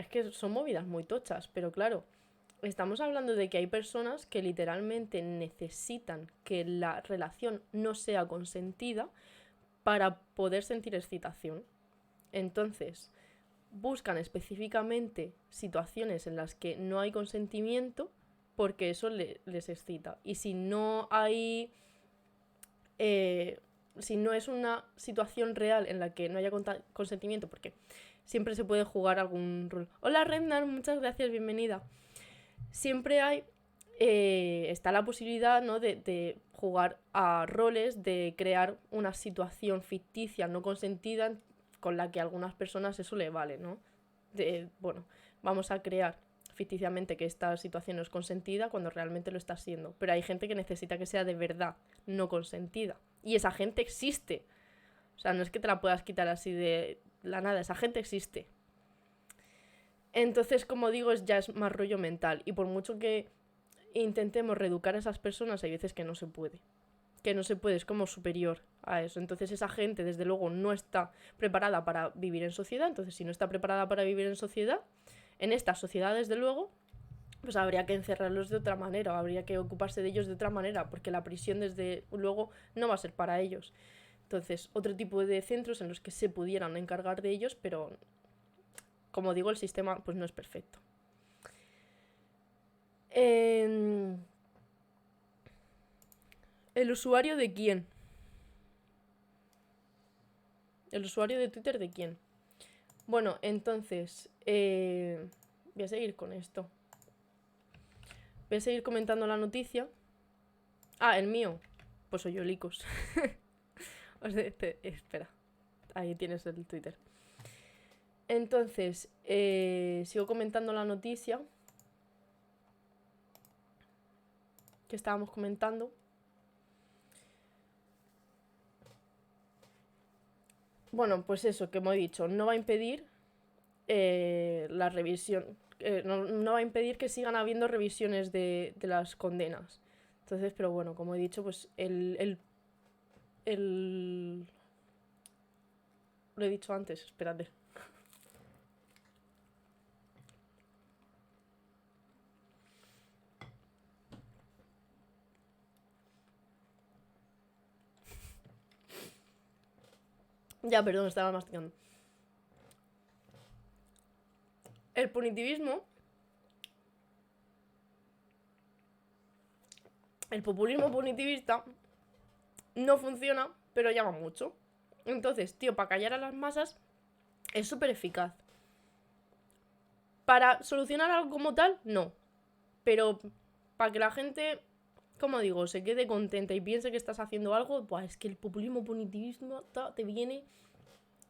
que son movidas muy tochas, pero claro, estamos hablando de que hay personas que literalmente necesitan que la relación no sea consentida para poder sentir excitación. Entonces, buscan específicamente situaciones en las que no hay consentimiento porque eso les excita. Y si no hay... si no es una situación real en la que no haya consentimiento, porque siempre se puede jugar algún rol. Hola Rednar, muchas gracias, bienvenida. Siempre hay... está la posibilidad, ¿no?, de jugar a roles, de crear una situación ficticia no consentida con la que a algunas personas eso le vale, ¿no? Bueno, vamos a crear ficticiamente que esta situación no es consentida cuando realmente lo está siendo. Pero hay gente que necesita que sea de verdad no consentida. Y esa gente existe. O sea, no es que te la puedas quitar así de la nada, esa gente existe. Entonces, como digo, ya es más rollo mental. Y por mucho que intentemos reeducar a esas personas, hay veces que no se puede. Que no se puede, es como superior a eso. Entonces esa gente, desde luego, no está preparada para vivir en sociedad. Entonces, si no está preparada para vivir en sociedad, en esta sociedad, desde luego, pues habría que encerrarlos de otra manera, habría que ocuparse de ellos de otra manera, porque la prisión, desde luego, no va a ser para ellos. Entonces, otro tipo de centros en los que se pudieran encargar de ellos, pero, como digo, el sistema pues no es perfecto. ¿El usuario de quién? ¿El usuario de Twitter de quién? Bueno, entonces, voy a seguir con esto. Voy a seguir comentando la noticia. Ah, el mío. Pues soy yo, Licos. O sea, espera. Ahí tienes el Twitter. Entonces, sigo comentando la noticia que estábamos comentando. Bueno, pues eso, que hemos dicho, no va a impedir la revisión, no va a impedir que sigan habiendo revisiones de las condenas. Entonces, pero bueno, como he dicho, pues lo he dicho antes, espérate. Ya, perdón, estaba masticando. El punitivismo, el populismo punitivista no funciona, pero llama mucho. Entonces, tío, para callar a las masas es súper eficaz. Para solucionar algo como tal, no. Pero para que la gente, como digo, se quede contenta y piense que estás haciendo algo, pues es que el populismo punitivismo te viene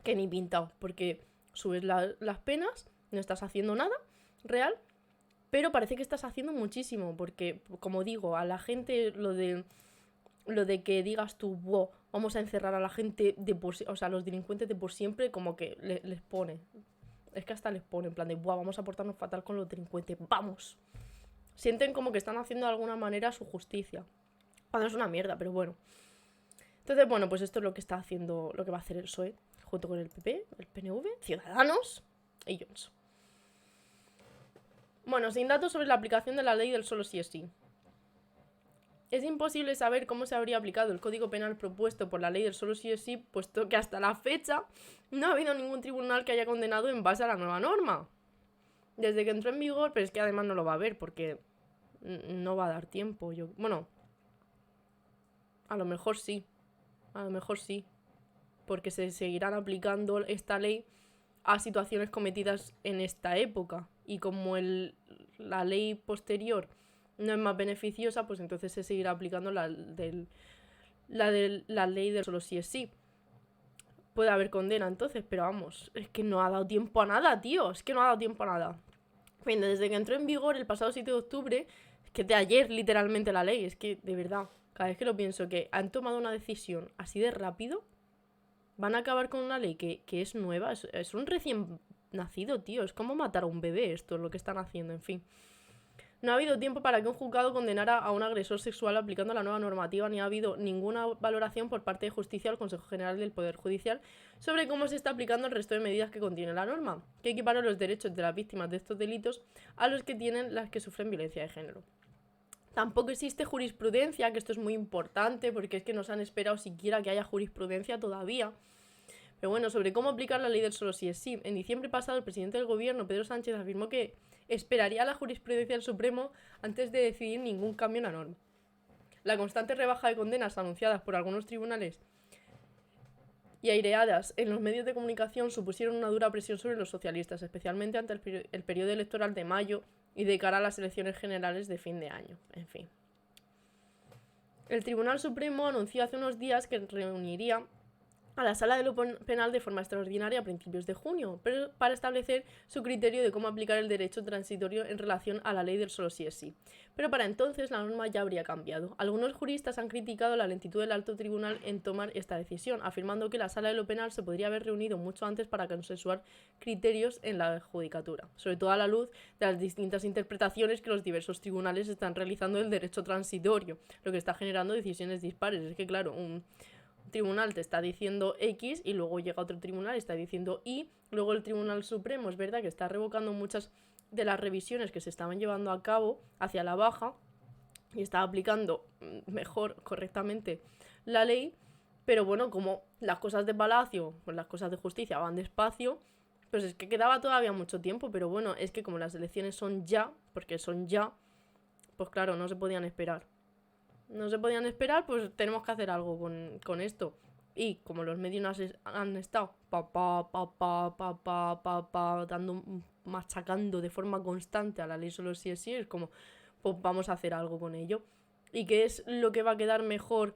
que ni pintado. Porque subes las penas no estás haciendo nada real, pero parece que estás haciendo muchísimo, porque, como digo, a la gente lo de que digas tú, wow, vamos a encerrar a la gente o sea, a los delincuentes de por siempre, como que les pone. Es que hasta les pone, en plan de, wow, vamos a portarnos fatal con los delincuentes, vamos. Sienten como que están haciendo de alguna manera su justicia. Cuando es una mierda, pero bueno. Entonces, bueno, pues esto es lo que está haciendo, lo que va a hacer el PSOE, junto con el PP, el PNV, Ciudadanos y Junts. Bueno, sin datos sobre la aplicación de la ley del solo sí es sí. Es imposible saber cómo se habría aplicado el código penal propuesto por la ley del solo sí es sí, puesto que hasta la fecha no ha habido ningún tribunal que haya condenado en base a la nueva norma. Desde que entró en vigor, pero es que además no lo va a haber porque no va a dar tiempo. Bueno, a lo mejor sí, porque se seguirán aplicando esta ley a situaciones cometidas en esta época. Y como la ley posterior no es más beneficiosa, pues entonces se seguirá aplicando la ley del solo sí es sí. Puede haber condena entonces, pero vamos, es que no ha dado tiempo a nada, tío. Es que no ha dado tiempo a nada. Bueno, desde que entró en vigor el pasado 7 de octubre, es que de ayer literalmente la ley, es que de verdad, cada vez que lo pienso, que han tomado una decisión así de rápido, van a acabar con una ley que es nueva, es un recién nacido, tío. Es como matar a un bebé esto, es lo que están haciendo, en fin. No ha habido tiempo para que un juzgado condenara a un agresor sexual aplicando la nueva normativa, ni ha habido ninguna valoración por parte de Justicia al Consejo General del Poder Judicial sobre cómo se está aplicando el resto de medidas que contiene la norma, que equiparan los derechos de las víctimas de estos delitos a los que tienen las que sufren violencia de género. Tampoco existe jurisprudencia, que esto es muy importante, porque es que no se han esperado siquiera que haya jurisprudencia todavía. Pero bueno, sobre cómo aplicar la ley del solo sí es sí. En diciembre pasado, el presidente del gobierno, Pedro Sánchez, afirmó que esperaría la jurisprudencia del Supremo antes de decidir ningún cambio en la norma. La constante rebaja de condenas anunciadas por algunos tribunales y aireadas en los medios de comunicación supusieron una dura presión sobre los socialistas, especialmente ante el periodo electoral de mayo y de cara a las elecciones generales de fin de año. En fin. El Tribunal Supremo anunció hace unos días que reuniría a la Sala de lo Penal de forma extraordinaria a principios de junio, pero para establecer su criterio de cómo aplicar el derecho transitorio en relación a la ley del solo sí es sí. Pero para entonces la norma ya habría cambiado. Algunos juristas han criticado la lentitud del alto tribunal en tomar esta decisión, afirmando que la Sala de lo Penal se podría haber reunido mucho antes para consensuar criterios en la judicatura, sobre todo a la luz de las distintas interpretaciones que los diversos tribunales están realizando del derecho transitorio, lo que está generando decisiones dispares. Es que claro, un tribunal te está diciendo X y luego llega otro tribunal y está diciendo Y, luego el Tribunal Supremo es verdad que está revocando muchas de las revisiones que se estaban llevando a cabo hacia la baja y está aplicando mejor, correctamente la ley, pero bueno, como las cosas de Palacio, pues las cosas de justicia van despacio, pues es que quedaba todavía mucho tiempo, pero bueno, es que como las elecciones son ya, porque son ya, pues claro, no se podían esperar. Pues tenemos que hacer algo con esto. Y como los medios han estado machacando de forma constante a la ley solo sí es sí, es como, pues vamos a hacer algo con ello. ¿Y qué es lo que va a quedar mejor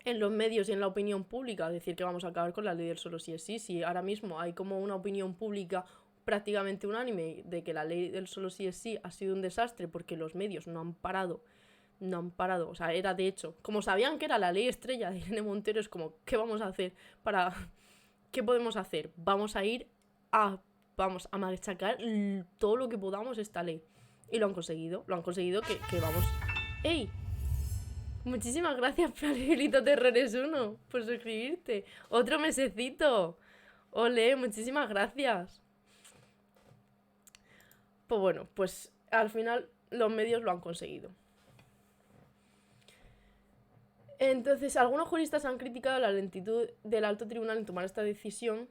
en los medios y en la opinión pública? Decir que vamos a acabar con la ley del solo sí es sí. Si ahora mismo hay como una opinión pública prácticamente unánime de que la ley del solo sí es sí ha sido un desastre porque los medios no han parado, o sea, era de hecho, como sabían que era la ley estrella de Irene Montero, es como, ¿qué vamos a hacer? ¿Qué podemos hacer? Vamos a machacar todo lo que podamos esta ley. Y lo han conseguido que vamos... ¡Ey! Muchísimas gracias, Planelito Terrores 1, por suscribirte. Otro mesecito. Ole, muchísimas gracias. Pues bueno, pues al final los medios lo han conseguido. Entonces, algunos juristas han criticado la lentitud del alto tribunal en tomar esta decisión,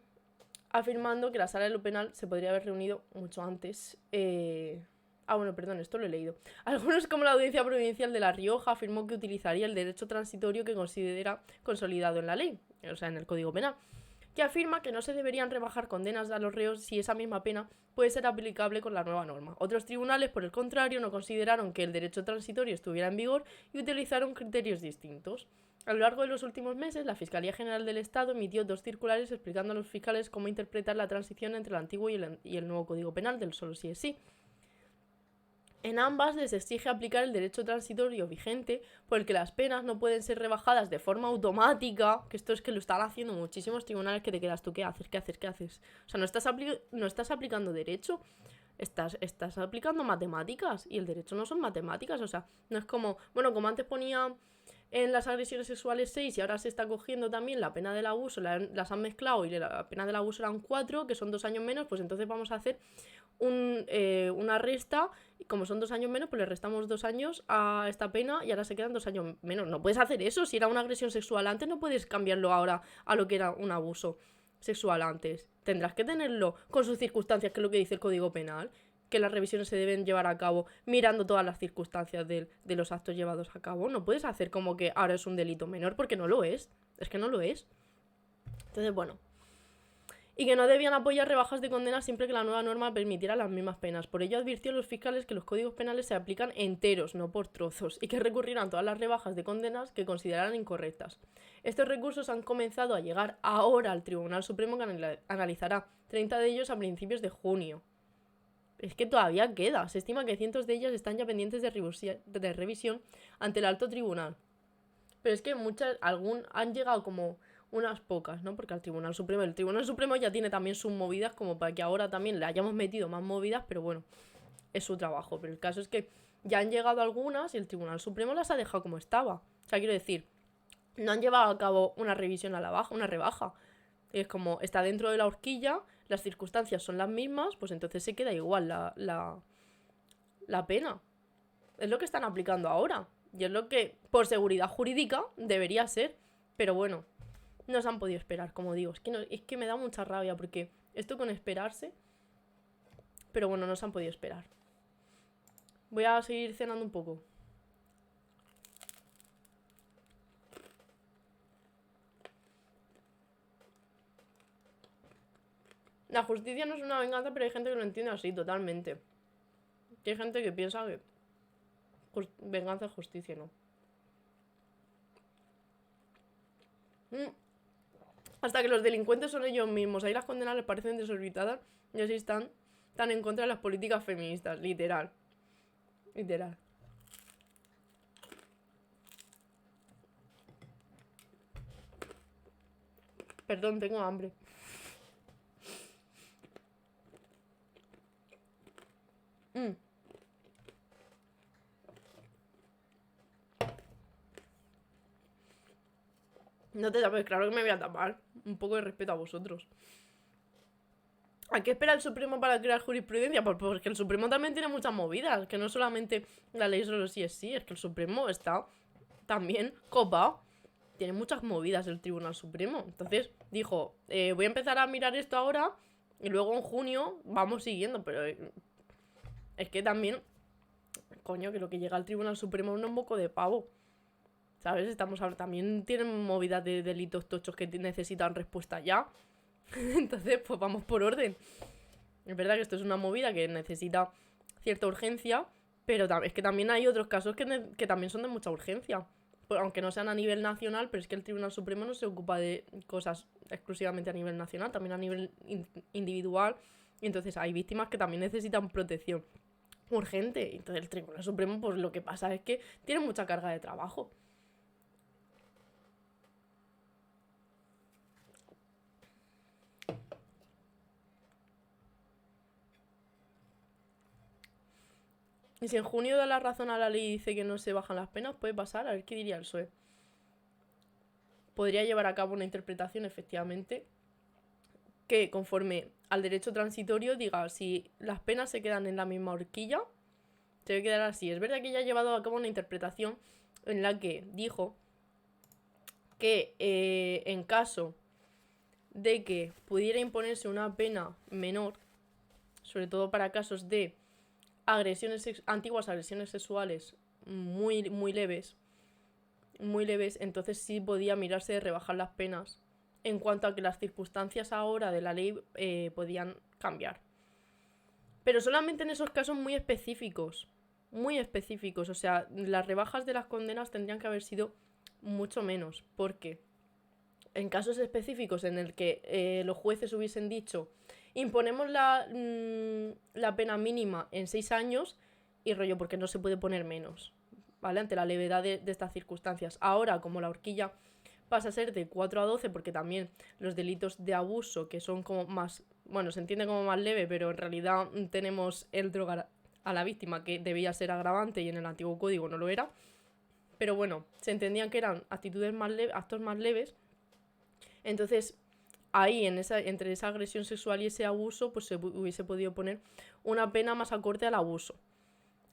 afirmando que la Sala de lo Penal se podría haber reunido mucho antes. Esto lo he leído. Algunos, como la Audiencia Provincial de La Rioja, afirmó que utilizaría el derecho transitorio que considera consolidado en la ley, o sea, en el Código Penal, que afirma que no se deberían rebajar condenas a los reos si esa misma pena puede ser aplicable con la nueva norma. Otros tribunales, por el contrario, no consideraron que el derecho transitorio estuviera en vigor y utilizaron criterios distintos. A lo largo de los últimos meses, la Fiscalía General del Estado emitió 2 circulares explicando a los fiscales cómo interpretar la transición entre el antiguo y el nuevo Código Penal del solo sí es sí. En ambas les exige aplicar el derecho transitorio vigente, por el que las penas no pueden ser rebajadas de forma automática, que esto es que lo están haciendo muchísimos tribunales, que te quedas tú, ¿qué haces? O sea, no estás aplicando derecho, estás aplicando matemáticas, y el derecho no son matemáticas, o sea, no es como, bueno, como antes ponía en las agresiones sexuales 6 y ahora se está cogiendo también la pena del abuso, las han mezclado y la pena del abuso eran 4, que son 2 años menos, pues entonces vamos a hacer una resta, y como son 2 años menos, pues le restamos 2 años a esta pena y ahora se quedan 2 años menos. No puedes hacer eso, si era una agresión sexual antes, no puedes cambiarlo ahora a lo que era un abuso sexual antes. Tendrás que tenerlo con sus circunstancias, que es lo que dice el Código Penal, que las revisiones se deben llevar a cabo mirando todas las circunstancias de los actos llevados a cabo. No puedes hacer como que ahora es un delito menor, porque no lo es que no lo es. Entonces, bueno, y que no debían apoyar rebajas de condena siempre que la nueva norma permitiera las mismas penas. Por ello advirtió a los fiscales que los códigos penales se aplican enteros, no por trozos, y que recurrirán todas las rebajas de condenas que consideraran incorrectas. Estos recursos han comenzado a llegar ahora al Tribunal Supremo, que analizará 30 de ellos a principios de junio. Es que todavía queda. Se estima que cientos de ellas están ya pendientes de revisión ante el alto tribunal. Pero es que han llegado como unas pocas, ¿no? Porque el Tribunal Supremo ya tiene también sus movidas, como para que ahora también le hayamos metido más movidas, pero bueno, es su trabajo. Pero el caso es que ya han llegado algunas y el Tribunal Supremo las ha dejado como estaba. O sea, quiero decir, no han llevado a cabo una revisión a la baja, una rebaja. Es como, está dentro de la horquilla, las circunstancias son las mismas, pues entonces se queda igual la pena. Es lo que están aplicando ahora. Y es lo que, por seguridad jurídica, debería ser. Pero bueno, no se han podido esperar, como digo. Es que me da mucha rabia porque esto con esperarse... Pero bueno, no se han podido esperar. Voy a seguir cenando un poco. La justicia no es una venganza, pero hay gente que lo entiende así, totalmente. Y hay gente que piensa que venganza es justicia, ¿no? Hasta que los delincuentes son ellos mismos. Ahí las condenas les parecen desorbitadas y así están tan en contra de las políticas feministas, literal. Literal. Perdón, tengo hambre. No te tapes, claro que me voy a tapar. Un poco de respeto a vosotros. ¿A qué espera el Supremo para crear jurisprudencia? Pues porque el Supremo también tiene muchas movidas. Que no solamente la ley solo sí es sí. Es que el Supremo está también copado. Tiene muchas movidas el Tribunal Supremo. Entonces dijo, voy a empezar a mirar esto ahora. Y luego en junio vamos siguiendo. Pero es que también, coño, que lo que llega al Tribunal Supremo es un moco de pavo. ¿Sabes? Estamos ahora, también tienen movidas de delitos tochos que necesitan respuesta ya. Entonces, pues vamos por orden. Es verdad que esto es una movida que necesita cierta urgencia, pero es que también hay otros casos que también son de mucha urgencia. Aunque no sean a nivel nacional, pero es que el Tribunal Supremo no se ocupa de cosas exclusivamente a nivel nacional, también a nivel individual. Y entonces hay víctimas que también necesitan protección urgente. Entonces el Tribunal Supremo, pues lo que pasa es que tiene mucha carga de trabajo. Y si en junio da la razón a la ley y dice que no se bajan las penas, puede pasar. A ver qué diría el PSOE. Podría llevar a cabo una interpretación, efectivamente, que conforme al derecho transitorio diga si las penas se quedan en la misma horquilla, se debe quedar así. Es verdad que ya ha llevado a cabo una interpretación en la que dijo que en caso de que pudiera imponerse una pena menor, sobre todo para casos de antiguas agresiones sexuales muy leves, entonces sí podía mirarse de rebajar las penas en cuanto a que las circunstancias ahora de la ley podían cambiar. Pero solamente en esos casos muy específicos. Muy específicos. O sea, las rebajas de las condenas tendrían que haber sido mucho menos. Porque en casos específicos en el que los jueces hubiesen dicho imponemos la pena mínima en 6 años y rollo, porque no se puede poner menos, ¿vale? Ante la levedad de estas circunstancias. Ahora, como la horquilla pasa a ser de 4 a 12, porque también los delitos de abuso, que son como más, bueno, se entiende como más leve, pero en realidad tenemos el drogar a la víctima, que debía ser agravante y en el antiguo código no lo era. Pero bueno, se entendían que eran actitudes más actos más leves. Entonces, ahí, entre esa agresión sexual y ese abuso, pues se hubiese podido poner una pena más acorde al abuso.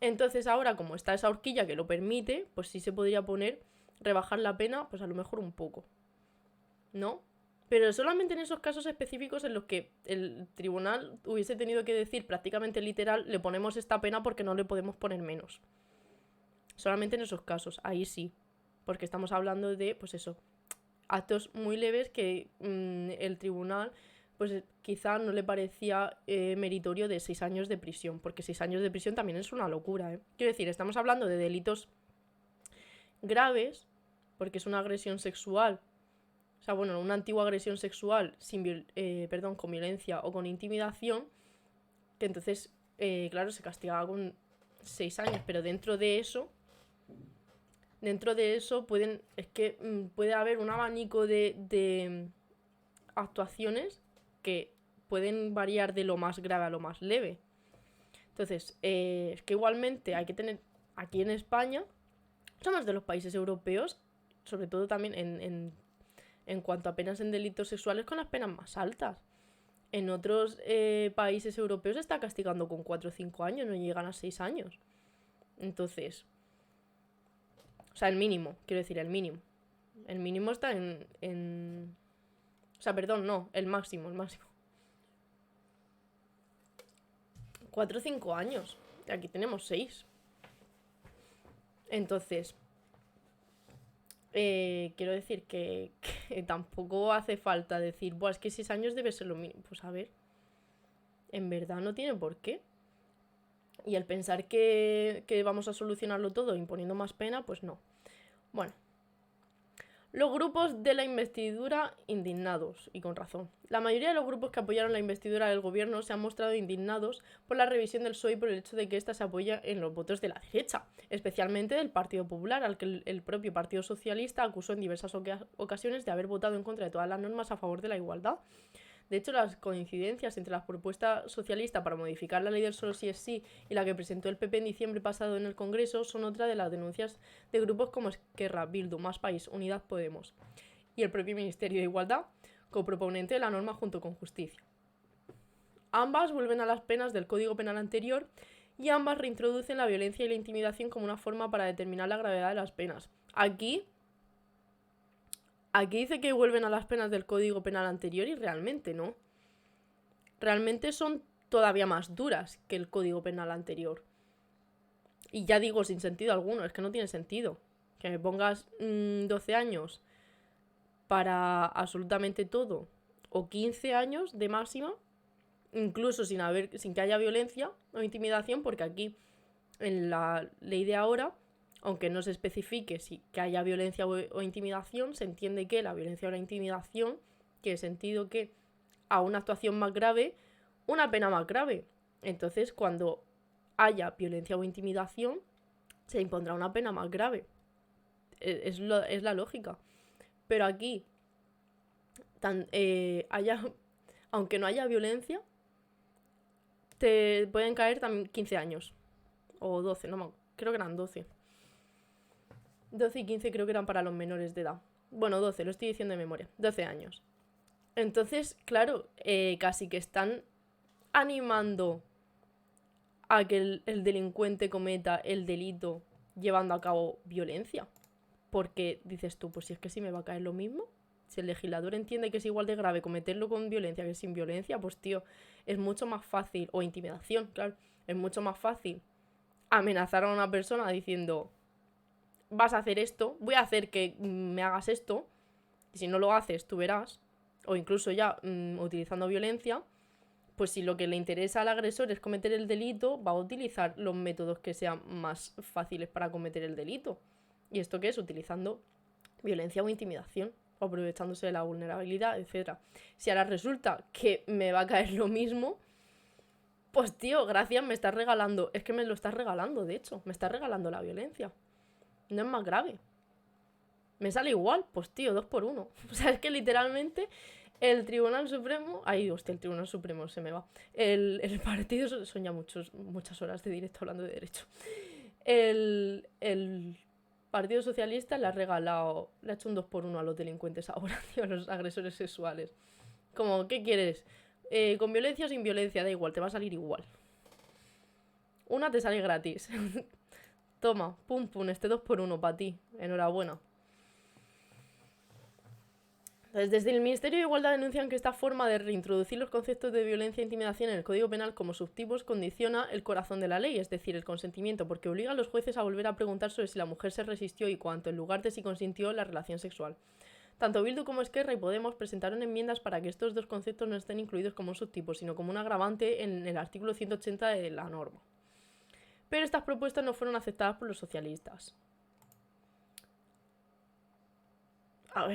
Entonces ahora, como está esa horquilla que lo permite, pues sí se podría rebajar la pena, pues a lo mejor un poco, ¿no? Pero solamente en esos casos específicos en los que el tribunal hubiese tenido que decir prácticamente literal, le ponemos esta pena porque no le podemos poner menos. Solamente en esos casos, ahí sí. Porque estamos hablando de, pues eso, actos muy leves que el tribunal pues quizá no le parecía meritorio de 6 años de prisión, porque 6 años de prisión también es una locura, ¿eh? Quiero decir, estamos hablando de delitos graves, porque es una agresión sexual, o sea, bueno, una antigua agresión sexual con violencia o con intimidación, que entonces, claro, se castigaba con 6 años, pero dentro de eso puede haber un abanico de actuaciones que pueden variar de lo más grave a lo más leve. Entonces, es que igualmente hay que tener, aquí en España, somos de los países europeos, sobre todo también en cuanto a penas en delitos sexuales, con las penas más altas. En otros países europeos se está castigando con 4 o 5 años, no llegan a 6 años. Entonces, o sea, el mínimo, quiero decir, el mínimo. El mínimo está en... O sea, perdón, no, el máximo. 4 o 5 años. Aquí tenemos 6. Entonces, quiero decir que tampoco hace falta decir, es que 6 años debe ser lo mínimo. Pues a ver, en verdad no tiene por qué. Y el pensar que vamos a solucionarlo todo imponiendo más pena, pues no. Bueno. Los grupos de la investidura indignados, y con razón. La mayoría de los grupos que apoyaron la investidura del gobierno se han mostrado indignados por la revisión del PSOE y por el hecho de que ésta se apoya en los votos de la derecha, especialmente del Partido Popular, al que el propio Partido Socialista acusó en diversas ocasiones de haber votado en contra de todas las normas a favor de la igualdad. De hecho, las coincidencias entre la propuesta socialista para modificar la ley del solo sí es sí y la que presentó el PP en diciembre pasado en el Congreso son otra de las denuncias de grupos como Esquerra, Bildu, Más País, Unidas Podemos y el propio Ministerio de Igualdad, coproponente de la norma junto con Justicia. Ambas vuelven a las penas del Código Penal anterior y ambas reintroducen la violencia y la intimidación como una forma para determinar la gravedad de las penas. Aquí dice que vuelven a las penas del Código Penal anterior y realmente no. Realmente son todavía más duras que el Código Penal anterior. Y ya digo, sin sentido alguno, es que no tiene sentido. Que me pongas 12 años para absolutamente todo, o 15 años de máxima, incluso sin que haya violencia o intimidación, porque aquí, en la ley de ahora, aunque no se especifique que haya violencia o intimidación, se entiende que la violencia o la intimidación tiene sentido que a una actuación más grave, una pena más grave. Entonces, cuando haya violencia o intimidación, se impondrá una pena más grave. Es la lógica. Pero aquí, aunque no haya violencia, te pueden caer también 15 años. O 12, creo que eran 12. 12 y 15 creo que eran para los menores de edad. Bueno, 12, lo estoy diciendo de memoria. 12 años. Entonces, claro, casi que están animando a que el delincuente cometa el delito llevando a cabo violencia. Porque dices tú, pues si es que sí me va a caer lo mismo. Si el legislador entiende que es igual de grave cometerlo con violencia que sin violencia, pues tío, es mucho más fácil, o intimidación, claro, es mucho más fácil amenazar a una persona diciendo, vas a hacer esto, voy a hacer que me hagas esto, y si no lo haces, tú verás, o incluso ya utilizando violencia, pues si lo que le interesa al agresor es cometer el delito, va a utilizar los métodos que sean más fáciles para cometer el delito. ¿Y esto qué es? Utilizando violencia o intimidación, o aprovechándose de la vulnerabilidad, etc. Si ahora resulta que me va a caer lo mismo, pues tío, gracias, me estás regalando. Es que me lo estás regalando, de hecho. Me estás regalando la violencia. No es más grave. Me sale igual, pues tío, 2 por 1. O sea, es que literalmente el Tribunal Supremo... Ay, hostia, el Tribunal Supremo se me va. El partido... Son ya muchas horas de directo hablando de derecho. El Partido Socialista le ha regalado... Le ha hecho un 2 por 1 a los delincuentes ahora, tío, a los agresores sexuales. Como, ¿qué quieres? ¿Con violencia o sin violencia? Da igual, te va a salir igual. Una te sale gratis. Toma, pum pum, este 2 por 1 para ti. Enhorabuena. Entonces, desde el Ministerio de Igualdad denuncian que esta forma de reintroducir los conceptos de violencia e intimidación en el Código Penal como subtipos condiciona el corazón de la ley, es decir, el consentimiento, porque obliga a los jueces a volver a preguntar sobre si la mujer se resistió y cuánto, en lugar de si consintió la relación sexual. Tanto Bildu como Esquerra y Podemos presentaron enmiendas para que estos dos conceptos no estén incluidos como un subtipo, sino como un agravante en el artículo 180 de la norma. Pero estas propuestas no fueron aceptadas por los socialistas. A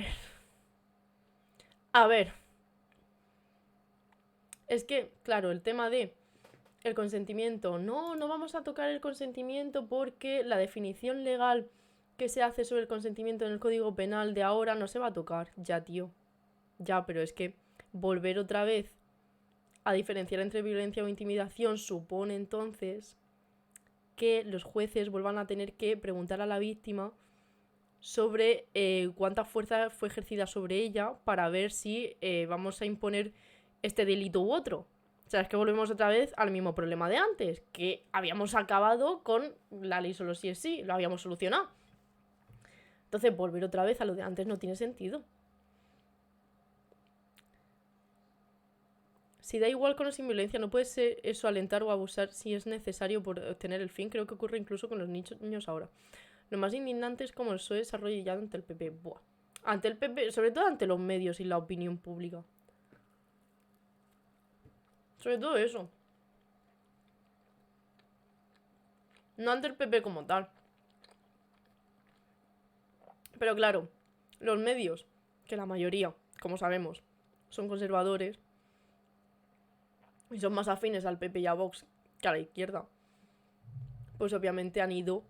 ver. Es que, claro, el tema de el consentimiento. No vamos a tocar el consentimiento porque la definición legal que se hace sobre el consentimiento en el Código Penal de ahora no se va a tocar. Ya, tío. Ya, pero es que volver otra vez a diferenciar entre violencia o intimidación supone entonces que los jueces vuelvan a tener que preguntar a la víctima sobre cuánta fuerza fue ejercida sobre ella para ver si vamos a imponer este delito u otro. O sea, es que volvemos otra vez al mismo problema de antes, que habíamos acabado con la ley solo sí es sí, lo habíamos solucionado. Entonces, volver otra vez a lo de antes no tiene sentido. Si da igual con o sin violencia, no puede ser eso alentar o abusar si es necesario por obtener el fin. Creo que ocurre incluso con los niños ahora. Lo más indignante es como el PSOE se ha arrodillado ante el PP. Buah. Ante el PP, sobre todo ante los medios y la opinión pública. Sobre todo eso. No ante el PP como tal. Pero claro, los medios, que la mayoría, como sabemos, son conservadores y son más afines al PP y a Vox que a la izquierda, pues obviamente han ido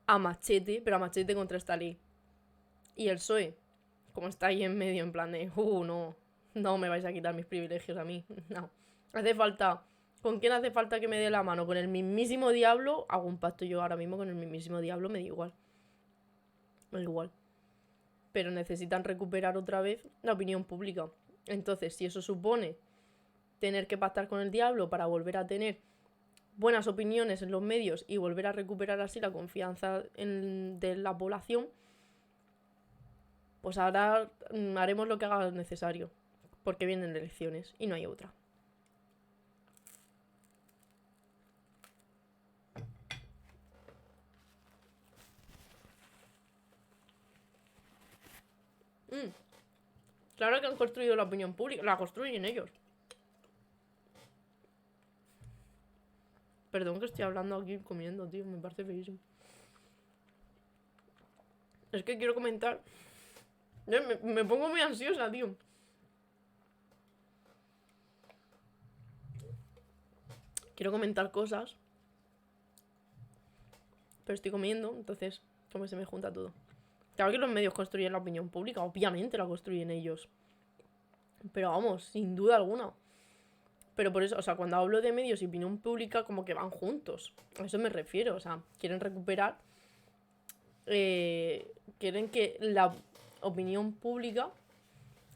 a machete, pero a machete contra esta ley. Y el PSOE, como está ahí en medio, en plan de, no me vais a quitar mis privilegios a mí, no. Hace falta, ¿con quién hace falta que me dé la mano? Con el mismísimo diablo, hago un pacto yo ahora mismo con el mismísimo diablo, me da igual. Me da igual. Pero necesitan recuperar otra vez la opinión pública. Entonces, si eso supone tener que pactar con el diablo para volver a tener buenas opiniones en los medios y volver a recuperar así la confianza de la población, pues ahora haremos lo que haga necesario, porque vienen elecciones y no hay otra. Claro que han construido la opinión pública, la construyen ellos. Perdón que estoy hablando aquí comiendo, tío, me parece feísimo. Es que quiero comentar. Me pongo muy ansiosa, tío. Quiero comentar cosas. Pero estoy comiendo, entonces como se me junta todo. Claro que los medios construyen la opinión pública, obviamente la construyen ellos. Pero vamos, sin duda alguna. Pero por eso, o sea, cuando hablo de medios y opinión pública, como que van juntos. A eso me refiero, o sea, quieren recuperar. Quieren que la opinión pública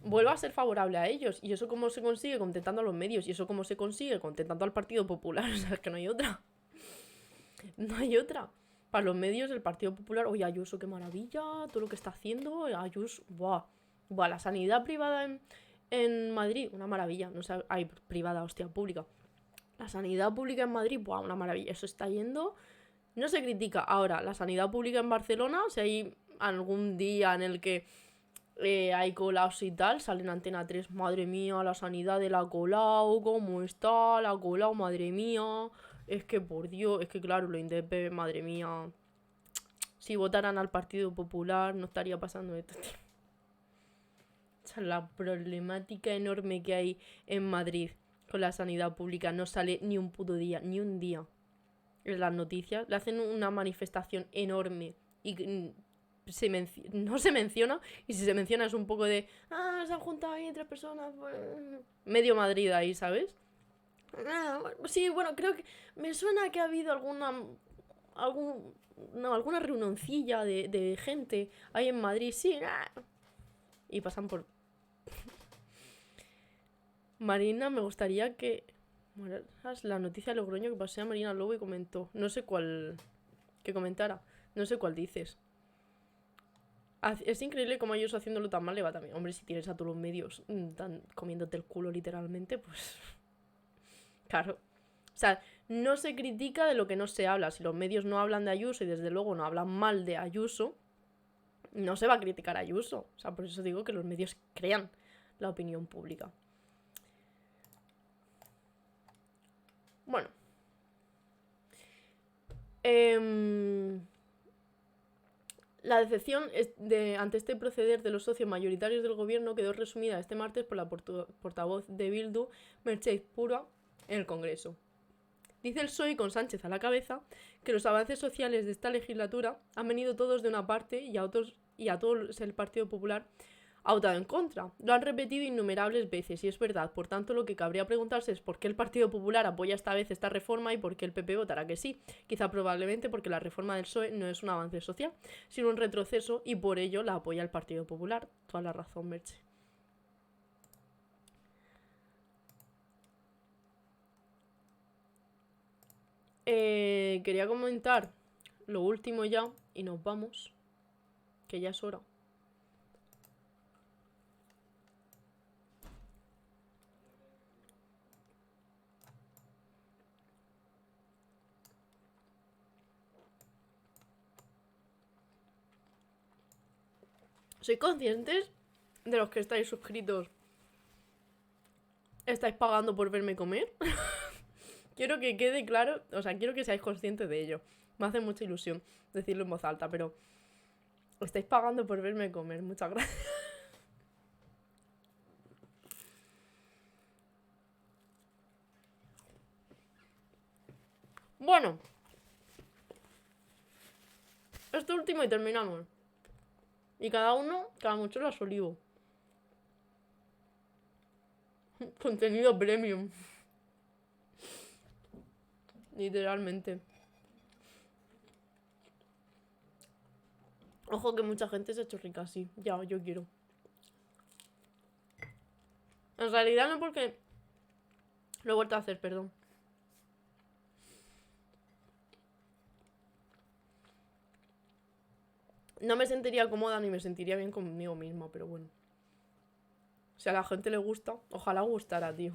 vuelva a ser favorable a ellos. Y eso cómo se consigue contentando a los medios. Y eso cómo se consigue contentando al Partido Popular. O sea, es que no hay otra. No hay otra. Para los medios, el Partido Popular, oye, Ayuso, qué maravilla, todo lo que está haciendo, Ayuso, buah, la sanidad privada en Madrid, una maravilla, no sé, hay privada, hostia, pública. La sanidad pública en Madrid, buah, una maravilla, eso está yendo, no se critica. Ahora, la sanidad pública en Barcelona, si hay algún día en el que hay colados y tal, salen Antena 3, madre mía, la sanidad de la Colau, cómo está la Colau, madre mía, es que por Dios, es que claro, lo indepe, madre mía, si votaran al Partido Popular no estaría pasando esto, tío. O sea, la problemática enorme que hay en Madrid con la sanidad pública no sale ni un puto día, ni un día en las noticias, le hacen una manifestación enorme y no se menciona, y si se menciona es un poco de se han juntado ahí 3 personas, pues, medio Madrid ahí, ¿sabes? Sí, bueno, creo que me suena que ha habido alguna reunioncilla de gente ahí en Madrid, sí, y pasan por... Marina, me gustaría que... la noticia de Logroño que pasé a Marina Lobo y comentó, no sé cuál... que comentara, no sé cuál dices. Es increíble cómo ellos haciéndolo tan mal le va también. Hombre, si tienes a todos los medios tan comiéndote el culo literalmente, pues... Claro. O sea, no se critica de lo que no se habla. Si los medios no hablan de Ayuso y desde luego no hablan mal de Ayuso, no se va a criticar a Ayuso. O sea, por eso digo que los medios crean la opinión pública. Bueno. La decepción ante este proceder de los socios mayoritarios del gobierno quedó resumida este martes por la portavoz de Bildu, Mercedes Pura, en el Congreso. Dice el PSOE, con Sánchez a la cabeza, que los avances sociales de esta legislatura han venido todos de una parte y a todos el Partido Popular ha votado en contra. Lo han repetido innumerables veces y es verdad. Por tanto, lo que cabría preguntarse es por qué el Partido Popular apoya esta vez esta reforma y por qué el PP votará que sí. Quizá probablemente porque la reforma del PSOE no es un avance social, sino un retroceso y por ello la apoya el Partido Popular. Toda la razón, Merche. Quería comentar lo último ya y nos vamos, que ya es hora. ¿Sois conscientes de los que estáis suscritos? ¿Estáis pagando por verme comer? Quiero que quede claro, o sea, quiero que seáis conscientes de ello. Me hace mucha ilusión decirlo en voz alta, pero estáis pagando por verme comer. Muchas gracias. Bueno, esto último y terminamos. Y cada mucho lo olivo. Contenido premium. Literalmente. Ojo que mucha gente se ha hecho rica así. Ya, yo quiero. En realidad no, porque lo he vuelto a hacer, perdón. No me sentiría cómoda ni me sentiría bien conmigo misma, pero bueno. Si a la gente le gusta, ojalá gustara, tío.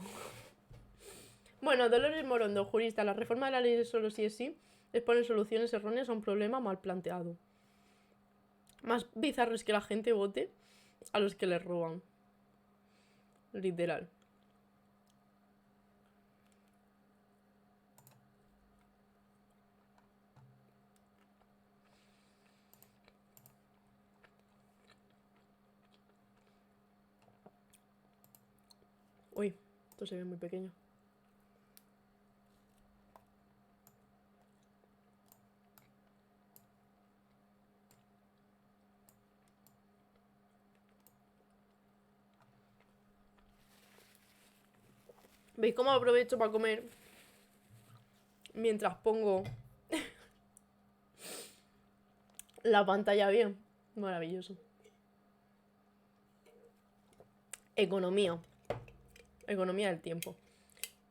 Bueno, Dolores Morondo, jurista. La reforma de la ley de solo sí es sí expone soluciones erróneas a un problema mal planteado. Más bizarro es que la gente vote a los que les roban. Literal. Uy, esto se ve muy pequeño. ¿Veis cómo aprovecho para comer? Mientras pongo la pantalla bien. Maravilloso. Economía. Economía del tiempo.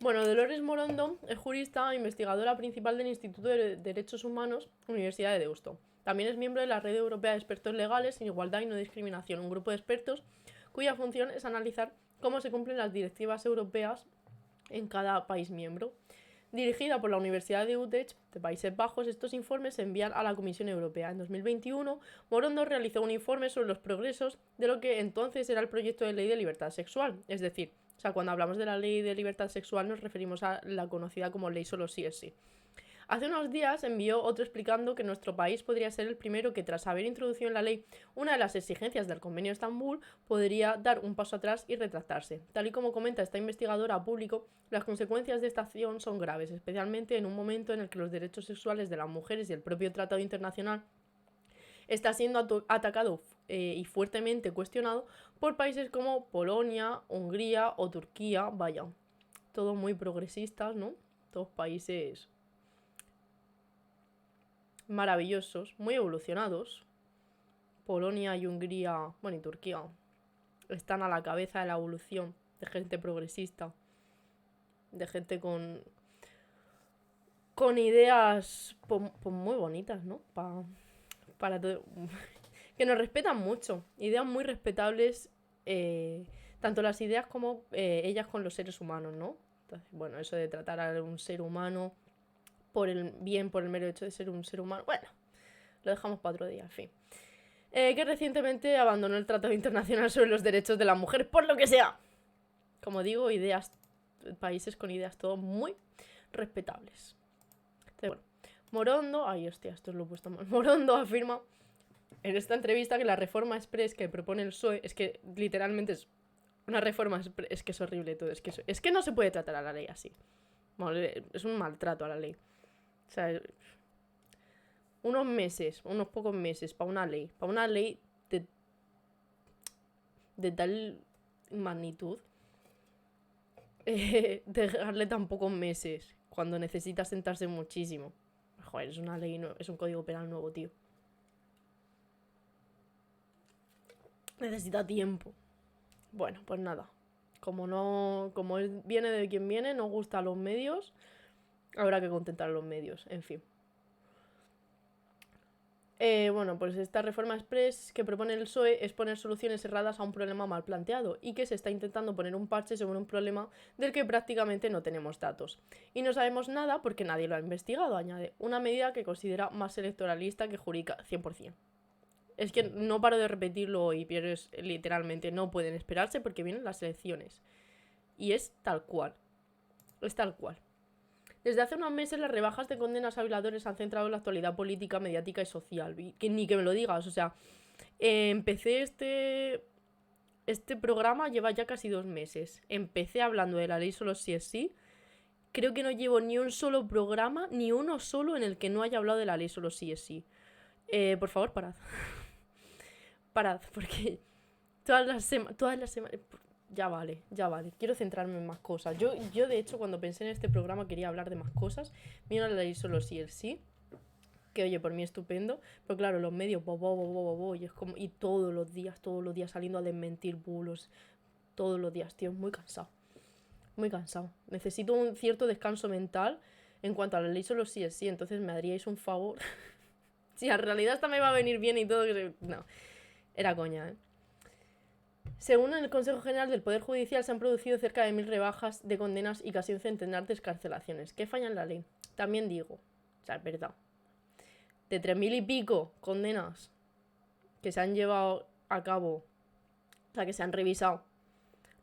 Bueno, Dolores Morondo es jurista e investigadora principal del Instituto de Derechos Humanos, Universidad de Deusto. También es miembro de la Red Europea de Expertos Legales en Igualdad y No Discriminación, un grupo de expertos cuya función es analizar cómo se cumplen las directivas europeas en cada país miembro. Dirigida por la Universidad de Utrecht de Países Bajos, estos informes se envían a la Comisión Europea. En 2021, Morondo realizó un informe sobre los progresos de lo que entonces era el proyecto de ley de libertad sexual. Es decir, cuando hablamos de la ley de libertad sexual nos referimos a la conocida como ley solo sí es sí. Hace unos días envió otro explicando que nuestro país podría ser el primero que, tras haber introducido en la ley una de las exigencias del Convenio de Estambul, podría dar un paso atrás y retractarse. Tal y como comenta esta investigadora a público, las consecuencias de esta acción son graves, especialmente en un momento en el que los derechos sexuales de las mujeres y el propio tratado internacional está siendo atacado y fuertemente cuestionado por países como Polonia, Hungría o Turquía. Vaya, todos muy progresistas, ¿no? Todos países maravillosos, muy evolucionados. Polonia y Hungría, bueno, y Turquía, están a la cabeza de la evolución de gente progresista, de gente con ideas pues muy bonitas, ¿no? Para todo. Que nos respetan mucho, ideas muy respetables, tanto las ideas como ellas con los seres humanos, ¿no? Entonces, bueno, eso de tratar a un ser humano por el mero hecho de ser un ser humano, bueno, lo dejamos para otro día, en fin. Que recientemente abandonó el Tratado Internacional sobre los Derechos de las Mujeres, por lo que sea. Como digo, países con ideas todos muy respetables. Entonces, bueno, Morondo, esto lo he puesto mal. Morondo afirma en esta entrevista que la reforma express que propone el PSOE, es que literalmente es una reforma express, es que es horrible todo, es que no se puede tratar a la ley así. Bueno, es un maltrato a la ley. O sea, unos pocos meses para una ley de tal magnitud, dejarle tan pocos meses cuando necesita sentarse muchísimo. Joder, es una ley, es un código penal nuevo, tío. Necesita tiempo. Bueno, pues nada. Como viene de quien viene, no gusta a los medios, habrá que contentar a los medios, en fin. Bueno, pues esta reforma express que propone el PSOE es poner soluciones erradas a un problema mal planteado y que se está intentando poner un parche sobre un problema del que prácticamente no tenemos datos. Y no sabemos nada porque nadie lo ha investigado, añade. Una medida que considera más electoralista que jurídica 100%. Es que no paro de repetirlo hoy, pero es literalmente no pueden esperarse porque vienen las elecciones. Y es tal cual. Es tal cual. Desde hace unos meses las rebajas de condenas a violadores han centrado en la actualidad política, mediática y social. Ni que me lo digas, o sea, empecé este programa lleva ya casi 2 meses. Empecé hablando de la ley solo si es sí. Creo que no llevo ni un solo programa, ni uno solo en el que no haya hablado de la ley solo si es sí. Por favor, parad. Parad, porque todas las semanas... Ya vale. Quiero centrarme en más cosas. Yo de hecho, cuando pensé en este programa quería hablar de más cosas. Mira la ley solo sí el sí. Que oye, por mí estupendo. Pero claro, los medios, y es como... Y todos los días saliendo a desmentir bulos. Todos los días, tío, muy cansado. Muy cansado. Necesito un cierto descanso mental en cuanto a la ley solo sí es sí. Entonces me haríais un favor. Si en realidad esta me va a venir bien y todo. No, era coña, ¿eh? Según el Consejo General del Poder Judicial, se han producido cerca de 1000 rebajas de condenas y casi un centenar de excarcelaciones. ¿Qué falla en la ley? También digo, o sea, es verdad, de 3000 y pico condenas que se han llevado a cabo, o sea, que se han revisado,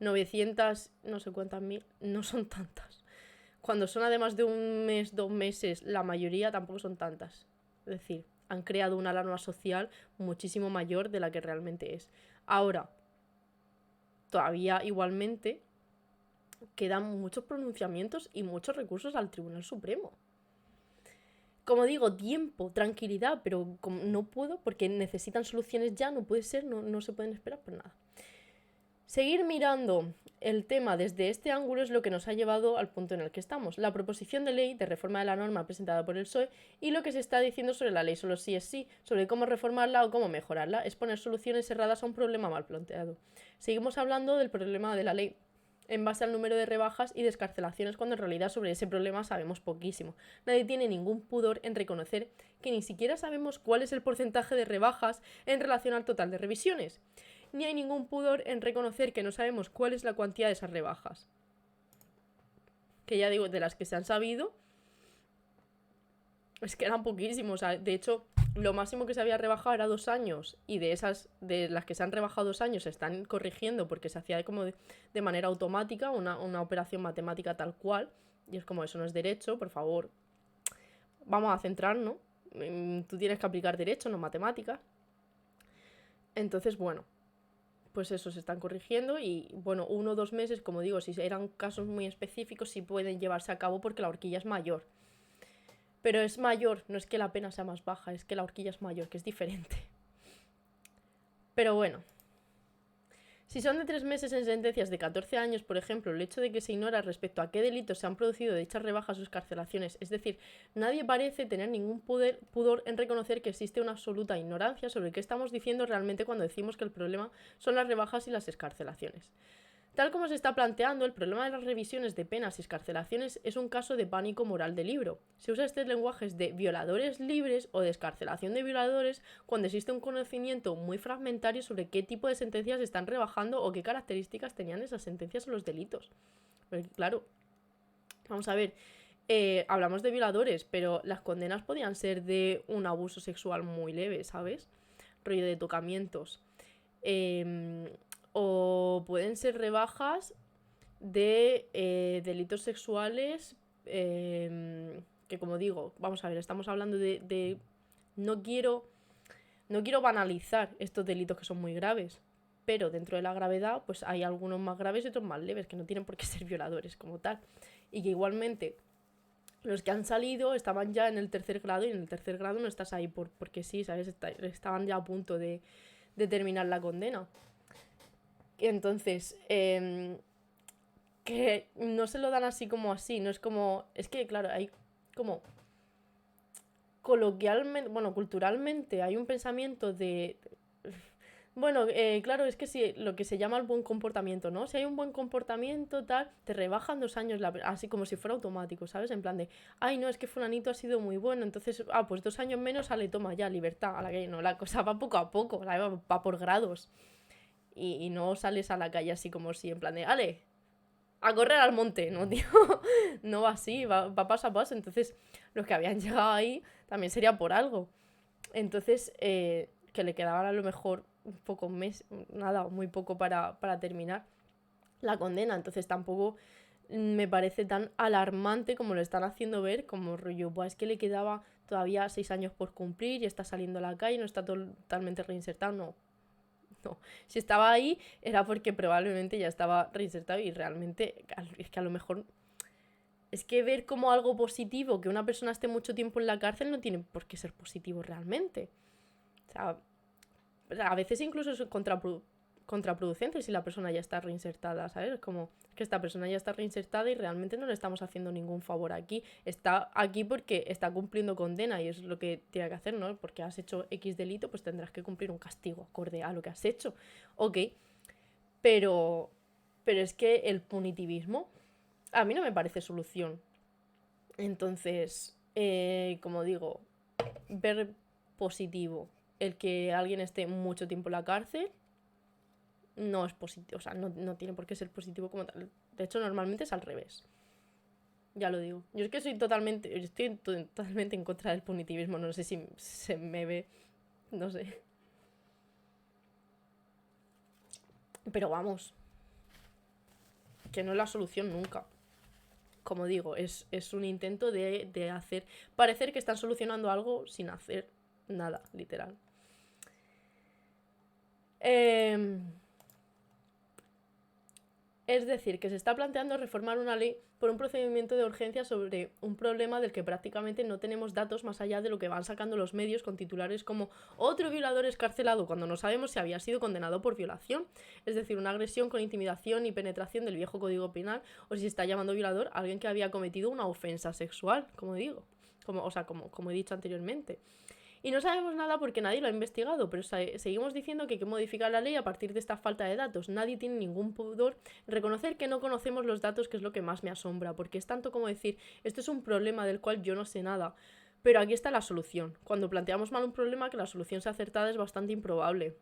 900, no sé cuántas mil, no son tantas. Cuando son además de un mes, 2 meses, la mayoría tampoco son tantas. Es decir, han creado una alarma social muchísimo mayor de la que realmente es. Ahora, todavía igualmente quedan muchos pronunciamientos y muchos recursos al Tribunal Supremo. Como digo, tiempo, tranquilidad, pero no puedo porque necesitan soluciones ya, no puede ser, no se pueden esperar por nada. Seguir mirando el tema desde este ángulo es lo que nos ha llevado al punto en el que estamos. La proposición de ley de reforma de la norma presentada por el PSOE y lo que se está diciendo sobre la ley solo sí es sí, sobre cómo reformarla o cómo mejorarla, es poner soluciones erradas a un problema mal planteado. Seguimos hablando del problema de la ley en base al número de rebajas y descarcelaciones cuando en realidad sobre ese problema sabemos poquísimo. Nadie tiene ningún pudor en reconocer que ni siquiera sabemos cuál es el porcentaje de rebajas en relación al total de revisiones. Ni hay ningún pudor en reconocer que no sabemos cuál es la cuantía de esas rebajas. que ya digo, de las que se han sabido, es que eran poquísimos. O sea, de hecho, lo máximo que se había rebajado era 2 años. Y de esas, de las que se han rebajado 2 años, se están corrigiendo porque se hacía como de manera automática, una operación matemática tal cual. Y es como, eso no es derecho, por favor. Vamos a centrarnos. Tú tienes que aplicar derecho, no matemáticas. Entonces, bueno, pues eso se están corrigiendo y, bueno, 1 o 2 meses, como digo, si eran casos muy específicos, sí pueden llevarse a cabo porque la horquilla es mayor. Pero es mayor, no es que la pena sea más baja, es que la horquilla es mayor, que es diferente. Pero bueno, si son de 3 meses en sentencias de 14 años, por ejemplo, el hecho de que se ignora respecto a qué delitos se han producido dichas rebajas o excarcelaciones, es decir, nadie parece tener ningún pudor en reconocer que existe una absoluta ignorancia sobre qué estamos diciendo realmente cuando decimos que el problema son las rebajas y las excarcelaciones. Tal como se está planteando, el problema de las revisiones de penas y excarcelaciones es un caso de pánico moral de libro. Se usa este lenguaje de violadores libres o de excarcelación de violadores cuando existe un conocimiento muy fragmentario sobre qué tipo de sentencias están rebajando o qué características tenían esas sentencias o los delitos. Porque, claro, vamos a ver, hablamos de violadores, pero las condenas podían ser de un abuso sexual muy leve, ¿sabes? Rollo de tocamientos. O pueden ser rebajas de delitos sexuales que, como digo, vamos a ver, estamos hablando de no quiero banalizar estos delitos que son muy graves, pero dentro de la gravedad pues hay algunos más graves y otros más leves que no tienen por qué ser violadores como tal, y que igualmente los que han salido estaban ya en el 3er grado y en el 3er grado no estás ahí porque sí, ¿sabes? Estaban ya a punto de terminar la condena. Entonces, que no se lo dan así como así, no es como... Es que, claro, hay como... Coloquialmente, bueno, culturalmente hay un pensamiento de... Bueno, claro, es que sí, lo que se llama el buen comportamiento, ¿no? Si hay un buen comportamiento, tal, te rebajan 2 años, así como si fuera automático, ¿sabes? En plan de, ay, no, es que fulanito ha sido muy bueno, entonces, pues 2 años menos, sale, toma ya, libertad, a la que no, la cosa va poco a poco, va por grados. Y no sales a la calle así como si, en plan de, ¡ale! A correr al monte, ¿no, tío? No va así, va paso a paso. Entonces, los que habían llegado ahí también sería por algo. Entonces, que le quedaban a lo mejor un poco nada, muy poco para terminar la condena. Entonces, tampoco me parece tan alarmante como lo están haciendo ver, como rollo, pues es que le quedaba todavía 6 años por cumplir y está saliendo a la calle y no está totalmente reinsertado. No. No, si estaba ahí era porque probablemente ya estaba reinsertado y realmente es que a lo mejor es que ver como algo positivo que una persona esté mucho tiempo en la cárcel no tiene por qué ser positivo realmente. O sea, a veces incluso es contraproducente si la persona ya está reinsertada, ¿sabes? Como que esta persona ya está reinsertada y realmente no le estamos haciendo ningún favor aquí. Está aquí porque está cumpliendo condena y es lo que tiene que hacer, ¿no? Porque has hecho X delito, pues tendrás que cumplir un castigo acorde a lo que has hecho. Ok, pero es que el punitivismo a mí no me parece solución. Entonces, como digo, ver positivo el que alguien esté mucho tiempo en la cárcel no es positivo, o sea, no tiene por qué ser positivo como tal. De hecho, normalmente es al revés. Ya lo digo. Yo es que estoy totalmente en contra del punitivismo. No sé si se me ve, no sé. Pero vamos, que no es la solución nunca. Como digo, es un intento de hacer parecer que están solucionando algo sin hacer nada, literal. Es decir, que se está planteando reformar una ley por un procedimiento de urgencia sobre un problema del que prácticamente no tenemos datos más allá de lo que van sacando los medios con titulares como otro violador escarcelado cuando no sabemos si había sido condenado por violación, es decir, una agresión con intimidación y penetración del viejo Código Penal, o si se está llamando violador a alguien que había cometido una ofensa sexual, como digo, como he dicho anteriormente. Y no sabemos nada porque nadie lo ha investigado, pero seguimos diciendo que hay que modificar la ley a partir de esta falta de datos. Nadie tiene ningún pudor en reconocer que no conocemos los datos, que es lo que más me asombra, porque es tanto como decir, esto es un problema del cual yo no sé nada, pero aquí está la solución. Cuando planteamos mal un problema, que la solución sea acertada es bastante improbable.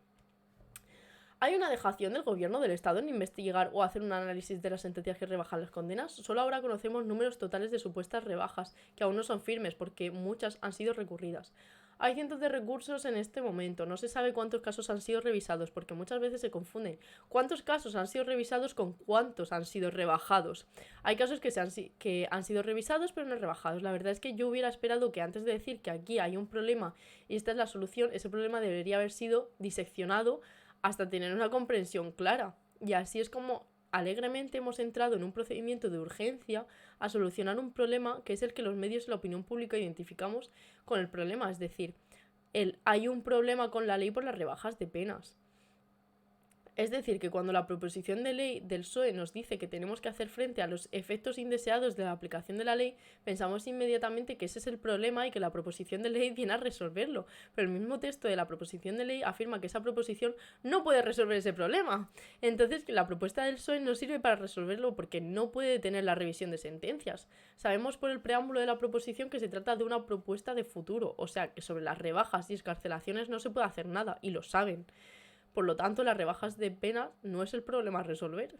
¿Hay una dejación del gobierno del Estado en investigar o hacer un análisis de las sentencias que rebajan las condenas? Solo ahora conocemos números totales de supuestas rebajas, que aún no son firmes porque muchas han sido recurridas. Hay cientos de recursos en este momento. No se sabe cuántos casos han sido revisados, porque muchas veces se confunden. ¿Cuántos casos han sido revisados con cuántos han sido rebajados? Hay casos que han sido revisados pero no rebajados. La verdad es que yo hubiera esperado que antes de decir que aquí hay un problema y esta es la solución, ese problema debería haber sido diseccionado hasta tener una comprensión clara. Y así es como alegremente hemos entrado en un procedimiento de urgencia a solucionar un problema que es el que los medios y la opinión pública identificamos con el problema. Es decir, hay un problema con la ley por las rebajas de penas. Es decir, que cuando la proposición de ley del PSOE nos dice que tenemos que hacer frente a los efectos indeseados de la aplicación de la ley, pensamos inmediatamente que ese es el problema y que la proposición de ley viene a resolverlo. Pero el mismo texto de la proposición de ley afirma que esa proposición no puede resolver ese problema. Entonces, la propuesta del PSOE no sirve para resolverlo porque no puede detener la revisión de sentencias. Sabemos por el preámbulo de la proposición que se trata de una propuesta de futuro, o sea, que sobre las rebajas y excarcelaciones no se puede hacer nada, y lo saben. Por lo tanto, las rebajas de pena no es el problema a resolver.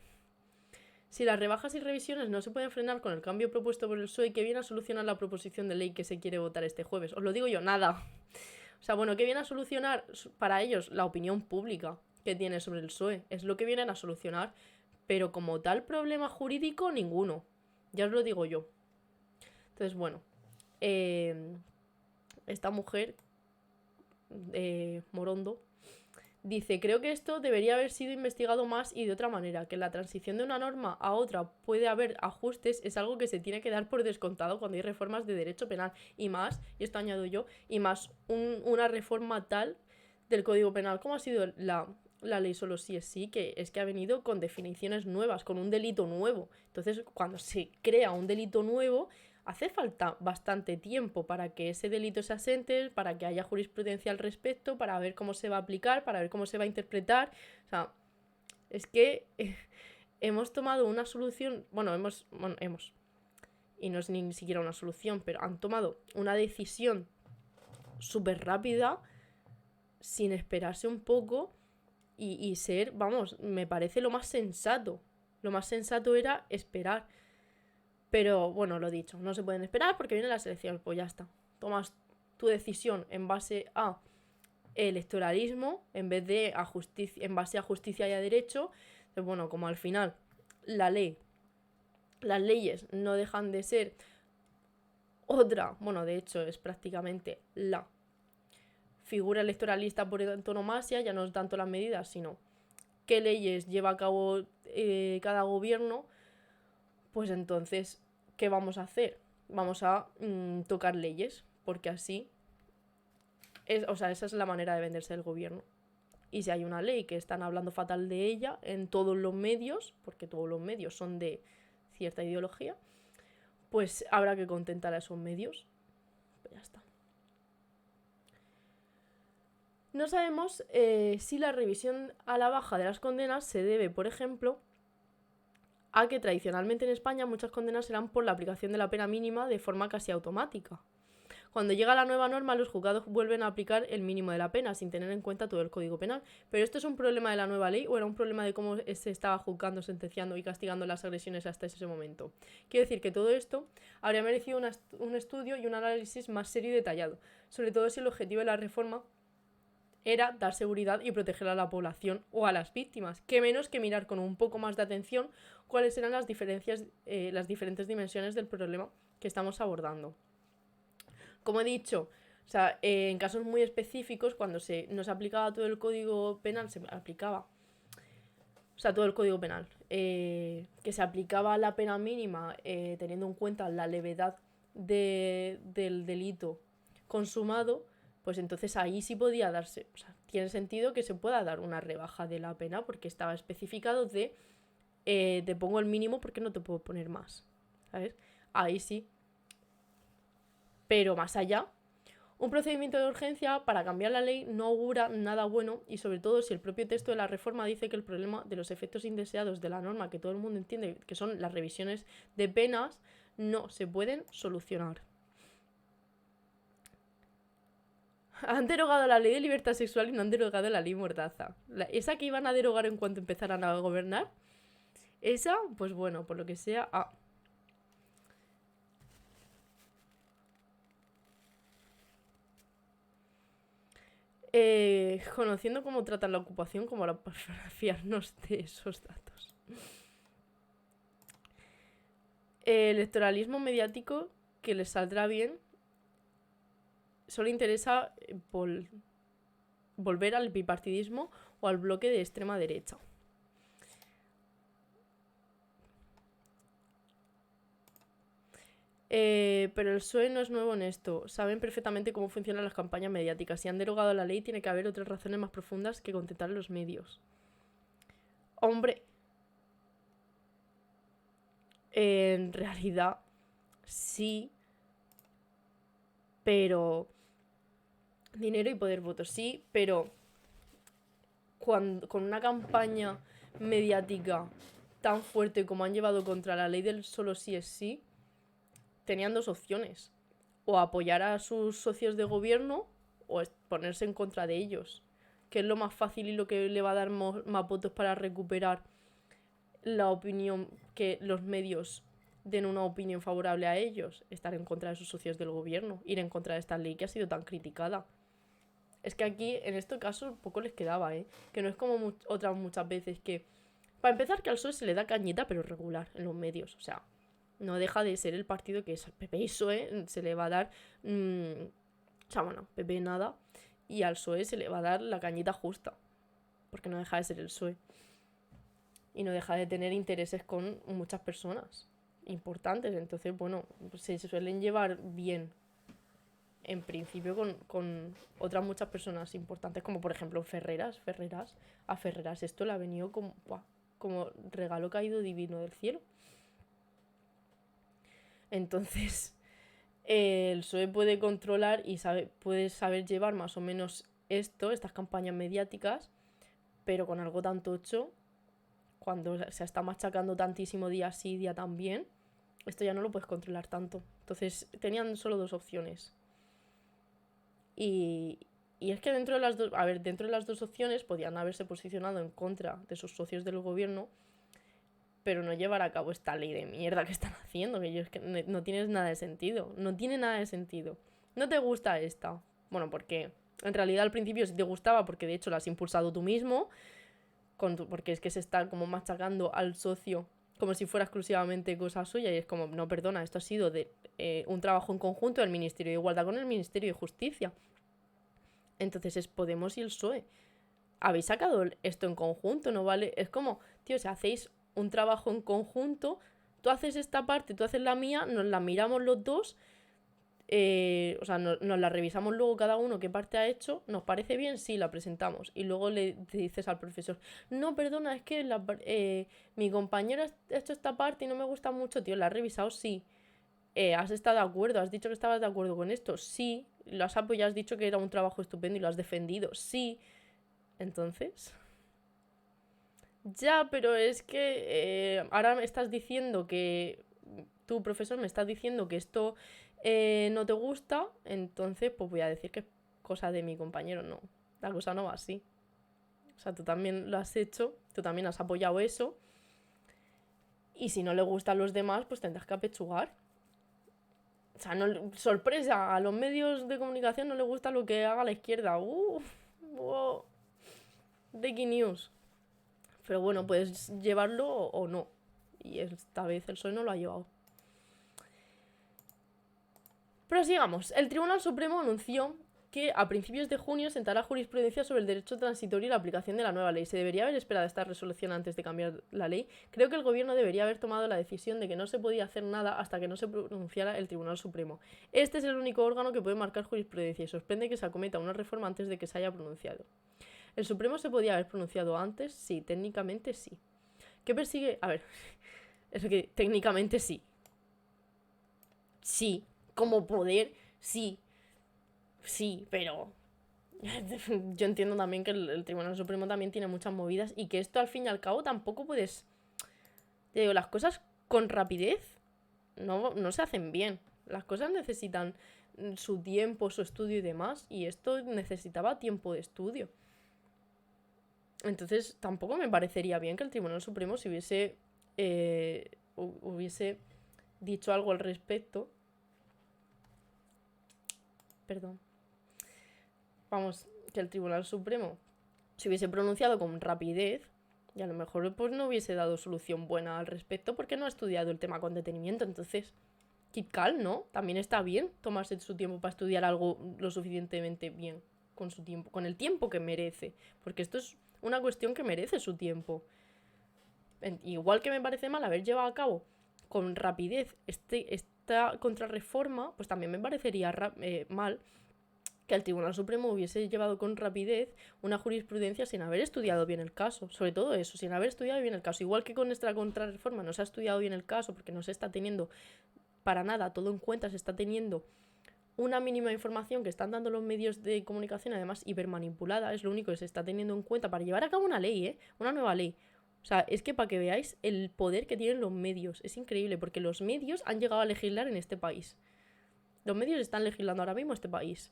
Si las rebajas y revisiones no se pueden frenar con el cambio propuesto por el PSOE, ¿qué viene a solucionar la proposición de ley que se quiere votar este jueves? Os lo digo yo, nada. O sea, bueno, ¿qué viene a solucionar para ellos? La opinión pública que tiene sobre el PSOE. Es lo que vienen a solucionar. Pero como tal problema jurídico, ninguno. Ya os lo digo yo. Entonces, bueno. Esta mujer, Morondo, dice, creo que esto debería haber sido investigado más y de otra manera, que en la transición de una norma a otra puede haber ajustes, es algo que se tiene que dar por descontado cuando hay reformas de derecho penal, y más, y esto añado yo, y más una reforma tal del Código Penal como ha sido la ley solo sí es sí, que es que ha venido con definiciones nuevas, con un delito nuevo. Entonces, cuando se crea un delito nuevo, hace falta bastante tiempo para que ese delito se asente, para que haya jurisprudencia al respecto, para ver cómo se va a aplicar, para ver cómo se va a interpretar. O sea, es que hemos tomado una solución, y no es ni siquiera una solución, pero han tomado una decisión súper rápida, sin esperarse un poco y ser, vamos, me parece lo más sensato. Lo más sensato era esperar. Pero bueno, lo dicho, no se pueden esperar porque viene la elección, pues ya está. Tomas tu decisión en base a electoralismo en vez de en base a justicia y a derecho. Entonces, bueno, como al final las leyes no dejan de ser de hecho es prácticamente la figura electoralista por antonomasia, ya no es tanto las medidas, sino qué leyes lleva a cabo cada gobierno, pues entonces, ¿qué vamos a hacer? Vamos a tocar leyes, porque así, esa es la manera de venderse el gobierno. Y si hay una ley que están hablando fatal de ella en todos los medios, porque todos los medios son de cierta ideología, pues habrá que contentar a esos medios. Pues ya está. No sabemos si la revisión a la baja de las condenas se debe, por ejemplo, a que tradicionalmente en España muchas condenas eran por la aplicación de la pena mínima de forma casi automática. Cuando llega la nueva norma, los juzgados vuelven a aplicar el mínimo de la pena, sin tener en cuenta todo el Código Penal. ¿Pero esto es un problema de la nueva ley o era un problema de cómo se estaba juzgando, sentenciando y castigando las agresiones hasta ese momento? Quiero decir que todo esto habría merecido un estudio y un análisis más serio y detallado, sobre todo si el objetivo de la reforma era dar seguridad y proteger a la población o a las víctimas, que menos que mirar con un poco más de atención cuáles eran las diferentes dimensiones del problema que estamos abordando. Como he dicho, o sea, en casos muy específicos, cuando no se aplicaba todo el Código Penal, se aplicaba, o sea, todo el Código Penal, que se aplicaba la pena mínima teniendo en cuenta la levedad del delito consumado, pues entonces ahí sí podía darse, o sea, tiene sentido que se pueda dar una rebaja de la pena porque estaba especificado te pongo el mínimo porque no te puedo poner más, ¿sabes? Ahí sí. Pero más allá, un procedimiento de urgencia para cambiar la ley no augura nada bueno, y sobre todo si el propio texto de la reforma dice que el problema de los efectos indeseados de la norma, que todo el mundo entiende que son las revisiones de penas, no se pueden solucionar. Han derogado la ley de libertad sexual y no han derogado la ley mordaza. Esa que iban a derogar en cuanto empezaran a gobernar, esa, pues bueno, por lo que sea... conociendo cómo tratan la ocupación como para fiarnos de esos datos. Electoralismo mediático que les saldrá bien. Solo interesa volver al bipartidismo o al bloque de extrema derecha. Pero el PSOE no es nuevo en esto. Saben perfectamente cómo funcionan las campañas mediáticas. Si han derogado la ley, tiene que haber otras razones más profundas que contentar los medios. Hombre, en realidad sí, pero... Dinero y poder voto, sí, pero con una campaña mediática tan fuerte como han llevado contra la ley del solo sí es sí, tenían dos opciones. O apoyar a sus socios de gobierno o ponerse en contra de ellos. Que es lo más fácil y lo que le va a dar más votos para recuperar la opinión, que los medios den una opinión favorable a ellos. Estar en contra de sus socios del gobierno. Ir en contra de esta ley que ha sido tan criticada. Es que aquí, en este caso, poco les quedaba, que no es como otras muchas veces que... Para empezar, que al PSOE se le da cañita, pero regular, en los medios. O sea, no deja de ser el partido que es PP y PSOE, se le va a dar... o sea, bueno, PP nada. Y al PSOE se le va a dar la cañita justa. Porque no deja de ser el PSOE. Y no deja de tener intereses con muchas personas importantes. Entonces, bueno, se suelen llevar bien... En principio con otras muchas personas importantes, como por ejemplo Ferreras. A Ferreras esto le ha venido como regalo caído divino del cielo. Entonces, el PSOE puede controlar y puede saber llevar más o menos estas campañas mediáticas, pero con algo tan tocho, cuando se está machacando tantísimo día sí, día también, esto ya no lo puedes controlar tanto. Entonces, tenían solo dos opciones. Y es que dentro de las dos opciones podían haberse posicionado en contra de sus socios del gobierno, pero no llevar a cabo esta ley de mierda que están haciendo, que es que no tiene nada de sentido. No tiene nada de sentido. ¿No te gusta esta? Bueno, porque en realidad al principio sí te gustaba, porque de hecho la has impulsado tú mismo, porque es que se está como machacando al socio como si fuera exclusivamente cosa suya, y es como, no, perdona, esto ha sido de un trabajo en conjunto del Ministerio de Igualdad con el Ministerio de Justicia. Entonces es Podemos y el PSOE. Habéis sacado esto en conjunto, ¿no vale? Es como, tío, si hacéis un trabajo en conjunto, tú haces esta parte, tú haces la mía, nos la miramos los dos, o sea, nos la revisamos luego cada uno qué parte ha hecho, nos parece bien, sí, la presentamos. Y luego le dices al profesor, no, perdona, es que mi compañero ha hecho esta parte y no me gusta mucho, tío, la has revisado, sí. ¿Has estado de acuerdo? ¿Has dicho que estabas de acuerdo con esto? Sí. ¿Lo has apoyado? ¿Has dicho que era un trabajo estupendo y lo has defendido? Sí. Entonces... Ya, pero es que ahora me estás diciendo que... Tu profesor me estás diciendo que esto no te gusta, entonces pues voy a decir que es cosa de mi compañero. No, la cosa no va así. O sea, tú también lo has hecho, tú también has apoyado eso. Y si no le gustan los demás, pues tendrás que apechugar. O sea, no, sorpresa, a los medios de comunicación no les gusta lo que haga la izquierda. Wow. Breaking news. Pero bueno, puedes llevarlo o no. Y esta vez el PSOE no lo ha llevado. Pero sigamos. El Tribunal Supremo anunció que a principios de junio sentará jurisprudencia sobre el derecho transitorio y la aplicación de la nueva ley. ¿Se debería haber esperado esta resolución antes de cambiar la ley? Creo que el gobierno debería haber tomado la decisión de que no se podía hacer nada hasta que no se pronunciara el Tribunal Supremo. Este es el único órgano que puede marcar jurisprudencia y sorprende que se acometa una reforma antes de que se haya pronunciado. ¿El Supremo se podía haber pronunciado antes? Sí, técnicamente sí. ¿Qué persigue? A ver, es que técnicamente sí. Sí, como poder, sí. Sí, pero yo entiendo también que el Tribunal Supremo también tiene muchas movidas y que esto al fin y al cabo tampoco puedes... Te digo, las cosas con rapidez no se hacen bien. Las cosas necesitan su tiempo, su estudio y demás. Y esto necesitaba tiempo de estudio. Entonces tampoco me parecería bien que el Tribunal Supremo se hubiese dicho algo al respecto. Perdón. Vamos, que el Tribunal Supremo se hubiese pronunciado con rapidez y a lo mejor pues no hubiese dado solución buena al respecto porque no ha estudiado el tema con detenimiento. Entonces, keep calm, ¿no? También está bien tomarse su tiempo para estudiar algo lo suficientemente bien con su tiempo, con el tiempo que merece, porque esto es una cuestión que merece su tiempo. Igual que me parece mal haber llevado a cabo con rapidez esta contrarreforma, pues también me parecería mal que el Tribunal Supremo hubiese llevado con rapidez una jurisprudencia sin haber estudiado bien el caso. Sobre todo eso, sin haber estudiado bien el caso. Igual que con esta contrarreforma no se ha estudiado bien el caso porque no se está teniendo para nada todo en cuenta, se está teniendo una mínima información que están dando los medios de comunicación, además hipermanipulada, es lo único que se está teniendo en cuenta para llevar a cabo una ley, una nueva ley. O sea, es que para que veáis el poder que tienen los medios, es increíble, porque los medios han llegado a legislar en este país. Los medios están legislando ahora mismo este país.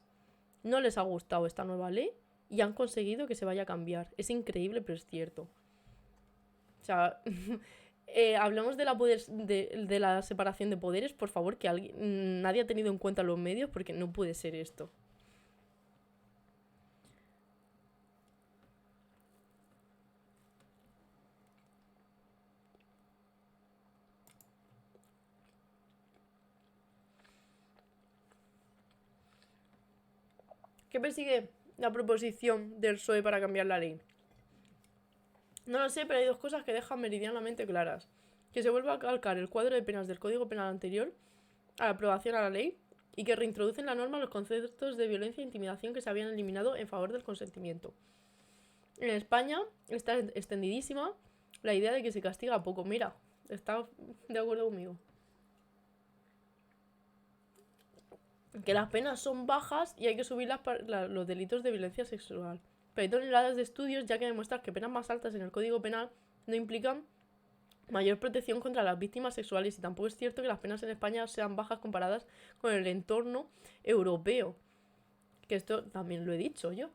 No les ha gustado esta nueva ley y han conseguido que se vaya a cambiar. Es increíble, pero es cierto. O sea, hablamos de la separación de poderes, por favor, que nadie ha tenido en cuenta los medios porque no puede ser esto. ¿Qué persigue la proposición del PSOE para cambiar la ley? No lo sé, pero hay dos cosas que dejan meridianamente claras. Que se vuelva a calcar el cuadro de penas del Código Penal anterior a la aprobación a la ley y que reintroducen la norma los conceptos de violencia e intimidación que se habían eliminado en favor del consentimiento. En España está extendidísima la idea de que se castiga poco. Mira, está de acuerdo conmigo. Que las penas son bajas y hay que subir los delitos de violencia sexual. Pero hay toneladas de estudios ya que demuestran que penas más altas en el Código Penal no implican mayor protección contra las víctimas sexuales y tampoco es cierto que las penas en España sean bajas comparadas con el entorno europeo. Que esto también lo he dicho yo.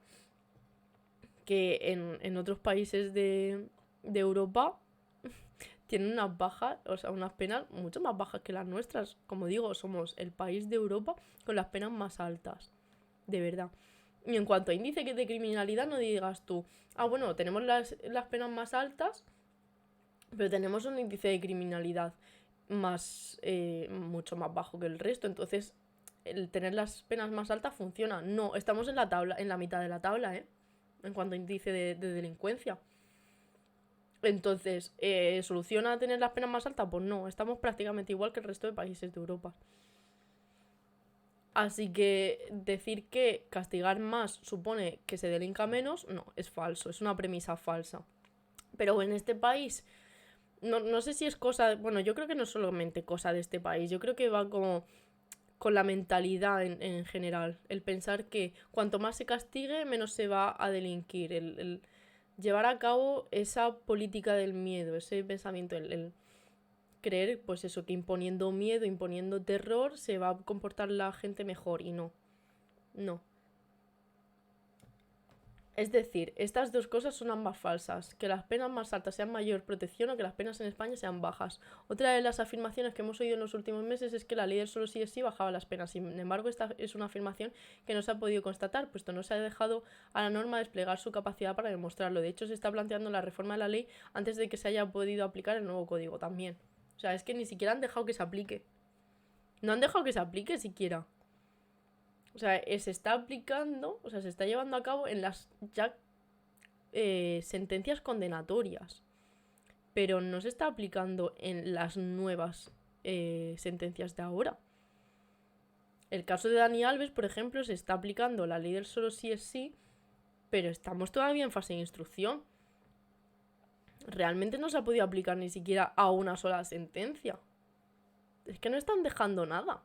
Que en otros países de Europa tienen unas bajas, o sea, unas penas mucho más bajas que las nuestras. Como digo, somos el país de Europa con las penas más altas. De verdad. Y en cuanto a índice de criminalidad, no digas tú, bueno, tenemos las penas más altas, pero tenemos un índice de criminalidad mucho más bajo que el resto. Entonces, el tener las penas más altas funciona. No, estamos en la mitad de la tabla, en cuanto a índice de delincuencia. Entonces, ¿soluciona tener las penas más altas? Pues no, estamos prácticamente igual que el resto de países de Europa. Así que decir que castigar más supone que se delinca menos, no, es falso, es una premisa falsa. Pero en este país, no sé si es cosa, bueno, yo creo que no es solamente cosa de este país, yo creo que va como con la mentalidad en general, el pensar que cuanto más se castigue, menos se va a delinquir, el llevar a cabo esa política del miedo, ese pensamiento, el creer, pues eso, que imponiendo miedo, imponiendo terror, se va a comportar la gente mejor y no. No. Es decir, estas dos cosas son ambas falsas, que las penas más altas sean mayor protección o que las penas en España sean bajas. Otra de las afirmaciones que hemos oído en los últimos meses es que la ley del solo sí es sí bajaba las penas. Sin embargo, esta es una afirmación que no se ha podido constatar, puesto no se ha dejado a la norma desplegar su capacidad para demostrarlo. De hecho, se está planteando la reforma de la ley antes de que se haya podido aplicar el nuevo código también. O sea, es que ni siquiera han dejado que se aplique. No han dejado que se aplique siquiera. O sea, se está aplicando, o sea, se está llevando a cabo en las ya sentencias condenatorias. Pero no se está aplicando en las nuevas sentencias de ahora. El caso de Dani Alves, por ejemplo, se está aplicando la ley del solo sí es sí, pero estamos todavía en fase de instrucción. Realmente no se ha podido aplicar ni siquiera a una sola sentencia. Es que no están dejando nada.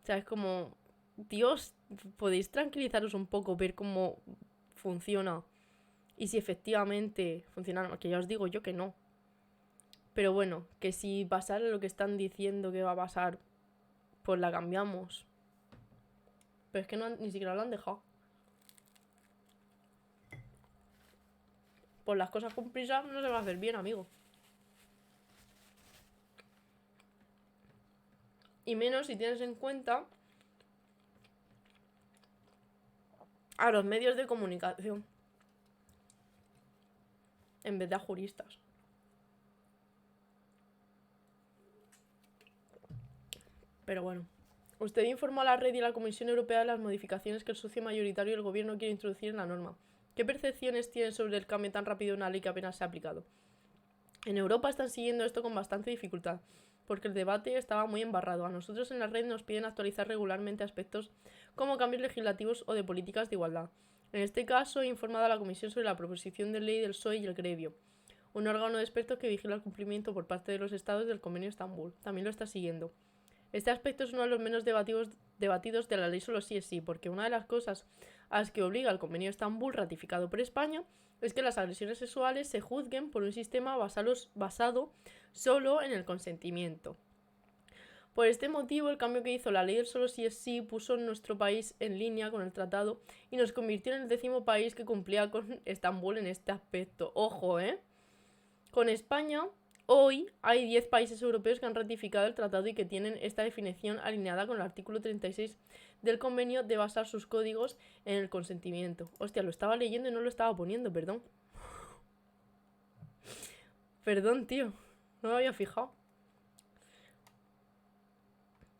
O sea, es como... Dios, podéis tranquilizaros un poco, ver cómo funciona y si efectivamente funciona, que ya os digo yo que no. Pero bueno, que si pasara lo que están diciendo que va a pasar, pues la cambiamos. Pero es que ni siquiera lo han dejado. Pues las cosas con prisa no se van a hacer bien, amigo. Y menos si tienes en cuenta a los medios de comunicación en vez de a juristas. Pero bueno. Usted informó a la red y a la Comisión Europea de las modificaciones que el socio mayoritario del gobierno quiere introducir en la norma. ¿Qué percepciones tienen sobre el cambio tan rápido de una ley que apenas se ha aplicado? En Europa están siguiendo esto con bastante dificultad, porque el debate estaba muy embarrado. A nosotros en la red nos piden actualizar regularmente aspectos como cambios legislativos o de políticas de igualdad. En este caso, he informado a la Comisión sobre la proposición de ley del PSOE y el Grevio, un órgano de expertos que vigila el cumplimiento por parte de los estados del Convenio de Estambul. También lo está siguiendo. Este aspecto es uno de los menos debatidos de la ley solo sí es sí, porque una de las cosas a las que obliga el Convenio de Estambul ratificado por España es que las agresiones sexuales se juzguen por un sistema basado solo en el consentimiento. Por este motivo, el cambio que hizo la ley del solo sí es sí puso nuestro país en línea con el tratado y nos convirtió en el 10º país que cumplía con Estambul en este aspecto. ¡Ojo, Con España, hoy hay 10 países europeos que han ratificado el tratado y que tienen esta definición alineada con el artículo 36 del convenio de basar sus códigos en el consentimiento. Hostia, lo estaba leyendo y no lo estaba poniendo, perdón. Perdón, tío. No me había fijado.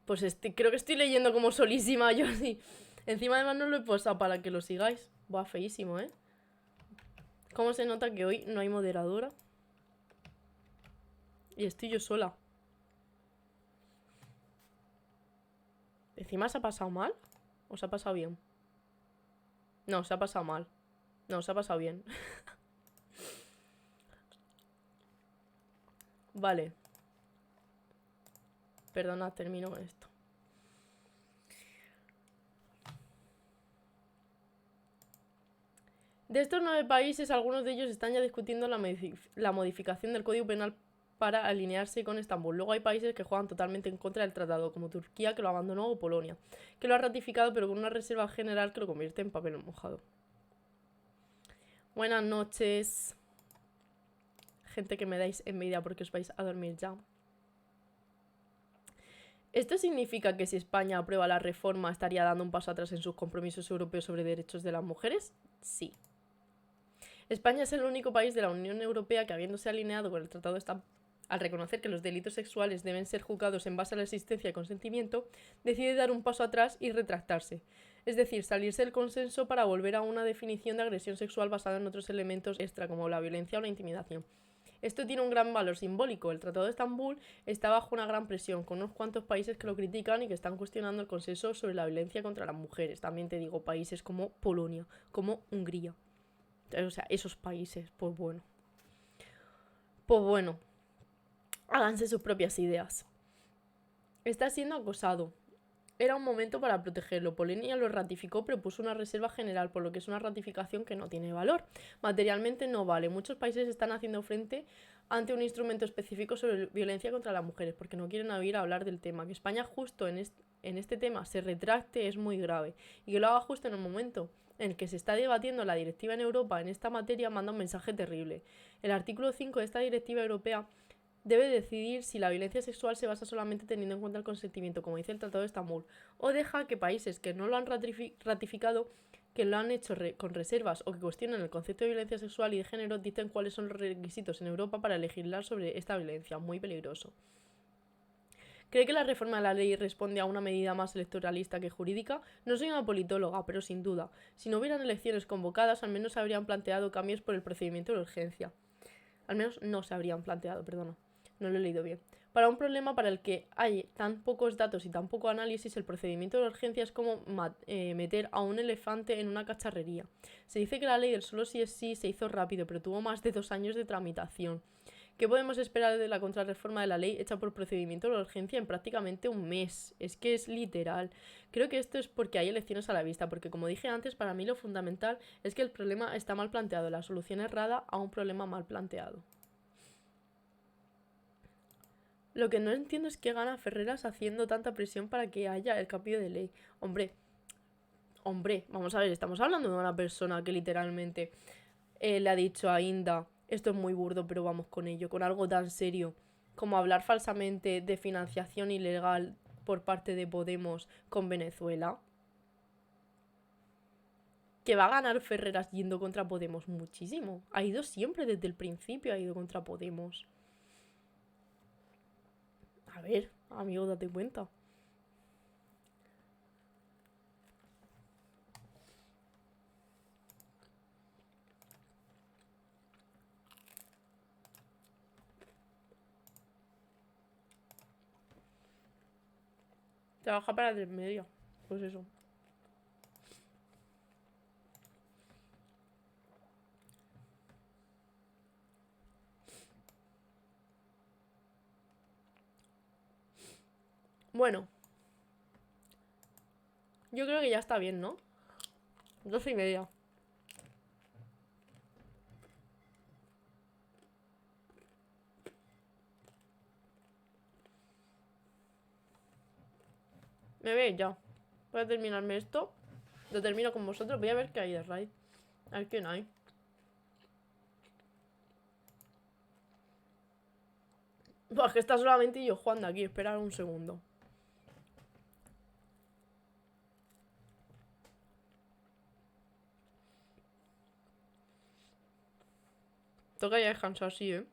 Pues creo que estoy leyendo como solísima yo así. Encima además no lo he posado para que lo sigáis. Buah, feísimo, ¿eh? ¿Cómo se nota que hoy no hay moderadora? Y estoy yo sola. ¿Encima se ha pasado mal? ¿O se ha pasado bien? No, se ha pasado mal. No, se ha pasado bien. Vale. Perdona, termino con esto. De estos 9 países, algunos de ellos están ya discutiendo la modificación del Código Penal para alinearse con Estambul. Luego hay países que juegan totalmente en contra del tratado, como Turquía, que lo abandonó, o Polonia, que lo ha ratificado pero con una reserva general que lo convierte en papel mojado. Buenas noches. Gente que me dais envidia porque os vais a dormir ya. ¿Esto significa que si España aprueba la reforma estaría dando un paso atrás en sus compromisos europeos sobre derechos de las mujeres? Sí. España es el único país de la Unión Europea que, habiéndose alineado con el Tratado de Estambul, al reconocer que los delitos sexuales deben ser juzgados en base a la existencia de consentimiento, decide dar un paso atrás y retractarse. Es decir, salirse del consenso para volver a una definición de agresión sexual basada en otros elementos extra como la violencia o la intimidación. Esto tiene un gran valor simbólico. El Tratado de Estambul está bajo una gran presión, con unos cuantos países que lo critican y que están cuestionando el consenso sobre la violencia contra las mujeres. También te digo, países como Polonia, como Hungría. O sea, esos países, pues bueno. Háganse sus propias ideas. Está siendo acosado. Era un momento para protegerlo. Polonia lo ratificó, pero puso una reserva general, por lo que es una ratificación que no tiene valor. Materialmente no vale. Muchos países están haciendo frente ante un instrumento específico sobre violencia contra las mujeres, porque no quieren oír hablar del tema. Que España justo en este tema se retracte es muy grave. Y que lo haga justo en el momento en el que se está debatiendo la directiva en Europa en esta materia manda un mensaje terrible. El artículo 5 de esta directiva europea debe decidir si la violencia sexual se basa solamente teniendo en cuenta el consentimiento, como dice el Tratado de Estambul, o deja que países que no lo han ratificado, que lo han hecho con reservas o que cuestionan el concepto de violencia sexual y de género, dicten cuáles son los requisitos en Europa para legislar sobre esta violencia. Muy peligroso. ¿Cree que la reforma de la ley responde a una medida más electoralista que jurídica? No soy una politóloga, pero sin duda. Si no hubieran elecciones convocadas, al menos se habrían planteado cambios por el procedimiento de urgencia. Al menos no se habrían planteado, perdona. No lo he leído bien. Para un problema para el que hay tan pocos datos y tan poco análisis, el procedimiento de urgencia es como meter a un elefante en una cacharrería. Se dice que la ley del solo sí es sí se hizo rápido, pero tuvo más de 2 años de tramitación. ¿Qué podemos esperar de la contrarreforma de la ley hecha por procedimiento de urgencia en prácticamente un mes? Es que es literal. Creo que esto es porque hay elecciones a la vista, porque como dije antes, para mí lo fundamental es que el problema está mal planteado, la solución errada a un problema mal planteado. Lo que no entiendo es qué gana Ferreras haciendo tanta presión para que haya el cambio de ley. Hombre, Hombre, vamos a ver, estamos hablando de una persona que literalmente le ha dicho a Inda, esto es muy burdo, pero vamos con ello, con algo tan serio como hablar falsamente de financiación ilegal por parte de Podemos con Venezuela. Que va a ganar Ferreras yendo contra Podemos muchísimo. Ha ido siempre desde el principio, ha ido contra Podemos. A ver, amigo, date cuenta. Trabaja para 3 media. Pues eso. Bueno. Yo creo que ya está bien, ¿no? 12:30. Me veis ya. Voy a terminarme esto. Lo termino con vosotros. Voy a ver qué hay de raid. A ver quién hay. Pues que está solamente yo jugando aquí. Esperar un segundo. Toca ya descansar, sí, ¿eh?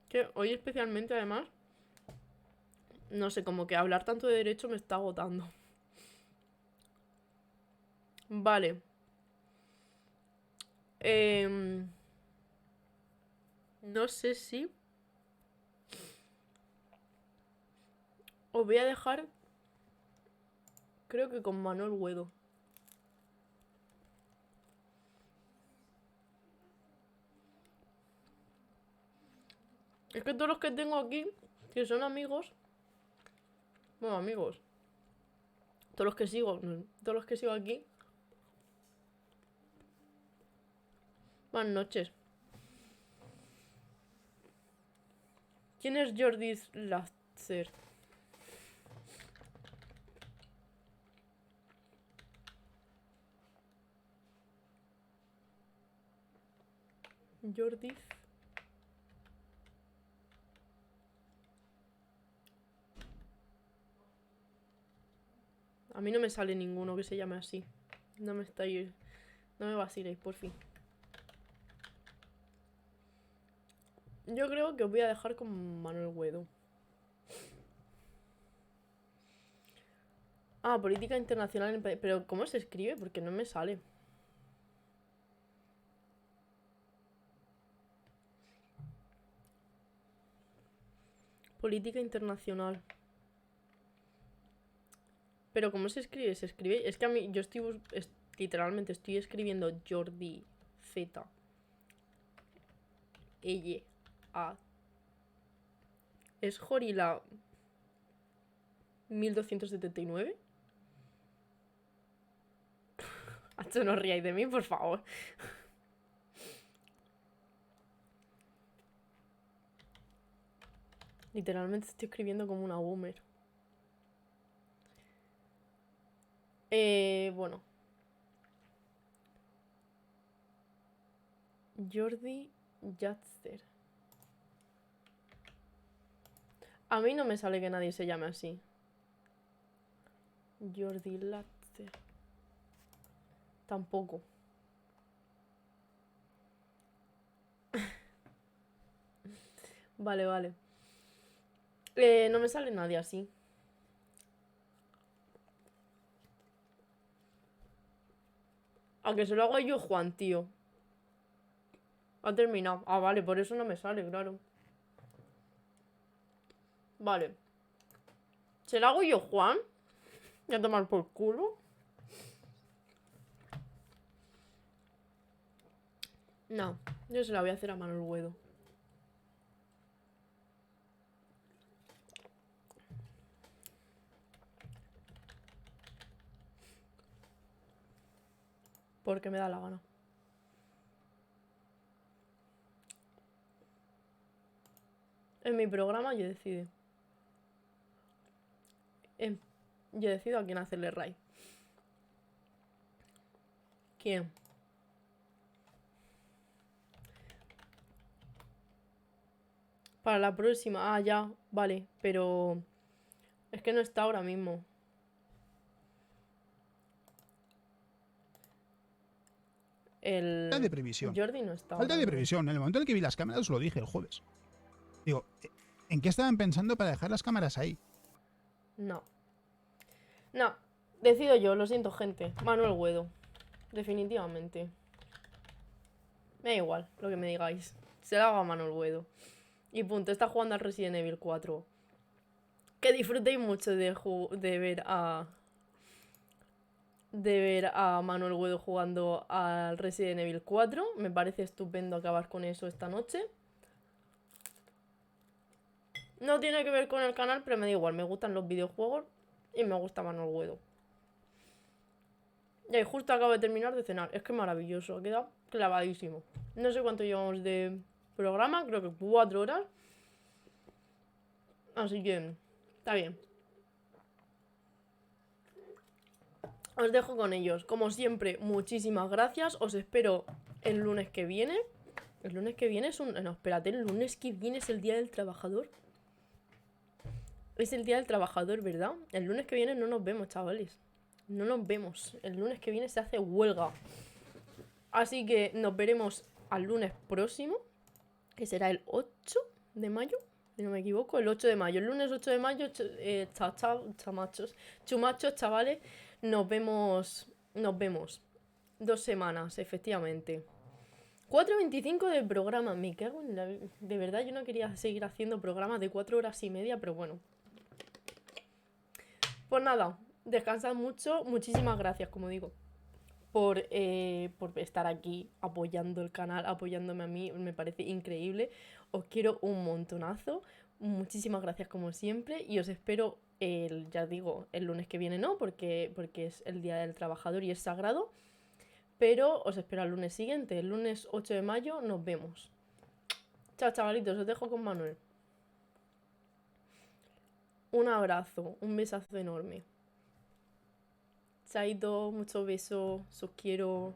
Que hoy especialmente, además, no sé, como que hablar tanto de derecho me está agotando. Vale. No sé si os voy a dejar, creo que con Manuel Güedo. Es que todos los que tengo aquí, que son amigos, bueno, amigos, todos los que sigo aquí. Buenas noches. ¿Quién es Jordi Lazer? Jordi. A mí no me sale ninguno que se llame así. No me vaciléis, por fin. Yo creo que os voy a dejar con Manuel Güedo. Ah, política internacional. Pero ¿cómo se escribe? Porque no me sale. Política internacional. Pero ¿cómo se escribe? Se escribe... Es que a mí... Yo estoy... literalmente estoy escribiendo Jordi Z. Ella. A. ¿Es Jorila 1279? Hacho, no ríais de mí, por favor. Literalmente estoy escribiendo como una boomer. Bueno. Jordi Jatzer. A mí no me sale que nadie se llame así. Jordi Latzer. Tampoco. Vale, vale. No me sale nadie así. Aunque se lo hago yo, Juan, tío. Ha terminado. Ah, vale, por eso no me sale, claro. Vale. ¿Se lo hago yo, Juan? Voy a tomar por culo. No, yo se la voy a hacer a Manuel Güedo. Porque me da la gana. En mi programa yo decido. En yo decido a quién hacerle raid. ¿Quién? Para la próxima. Ah, ya, vale, pero es que no está ahora mismo. Falta de previsión. Jordi no está Falta ahora de mismo. previsión. En el momento en el que vi las cámaras, os lo dije el jueves. Digo, ¿en qué estaban pensando para dejar las cámaras ahí? No. No, decido yo, lo siento, gente. Manuel Guedo. Definitivamente. Me da igual lo que me digáis. Se la hago a Manuel Guedo. Y punto, está jugando al Resident Evil 4. Que disfrutéis mucho de ver a. De ver a Manuel Guedo jugando al Resident Evil 4. Me parece estupendo acabar con eso esta noche. No tiene que ver con el canal, pero me da igual. Me gustan los videojuegos y me gusta Manuel Guedo. Y ahí justo acabo de terminar de cenar. Es que maravilloso. Ha quedado clavadísimo. No sé cuánto llevamos de programa. Creo que 4 horas. Así que está bien. Os dejo con ellos. Como siempre, muchísimas gracias. Os espero el lunes que viene. El lunes que viene es un... No, espérate. El lunes que viene es el Día del Trabajador. Es el Día del Trabajador, ¿verdad? El lunes que viene no nos vemos, chavales. No nos vemos. El lunes que viene se hace huelga. Así que nos veremos al lunes próximo. Que será el 8 de mayo. Si no me equivoco. El 8 de mayo. El lunes 8 de mayo. Chumachos, chavales. Nos vemos. 2 semanas, efectivamente. 4:25 del programa. Me cago en la... De verdad, yo no quería seguir haciendo programas de 4 horas y media, pero bueno. Pues nada, descansad mucho. Muchísimas gracias, como digo, por estar aquí apoyando el canal, apoyándome a mí. Me parece increíble. Os quiero un montonazo. Muchísimas gracias como siempre. Y os espero, ya digo, el lunes que viene no, porque es el Día del Trabajador y es sagrado. Pero os espero al lunes siguiente, el lunes 8 de mayo, nos vemos. Chao, chavalitos, os dejo con Manuel. Un abrazo, un besazo enorme. Chaito, muchos besos, os quiero.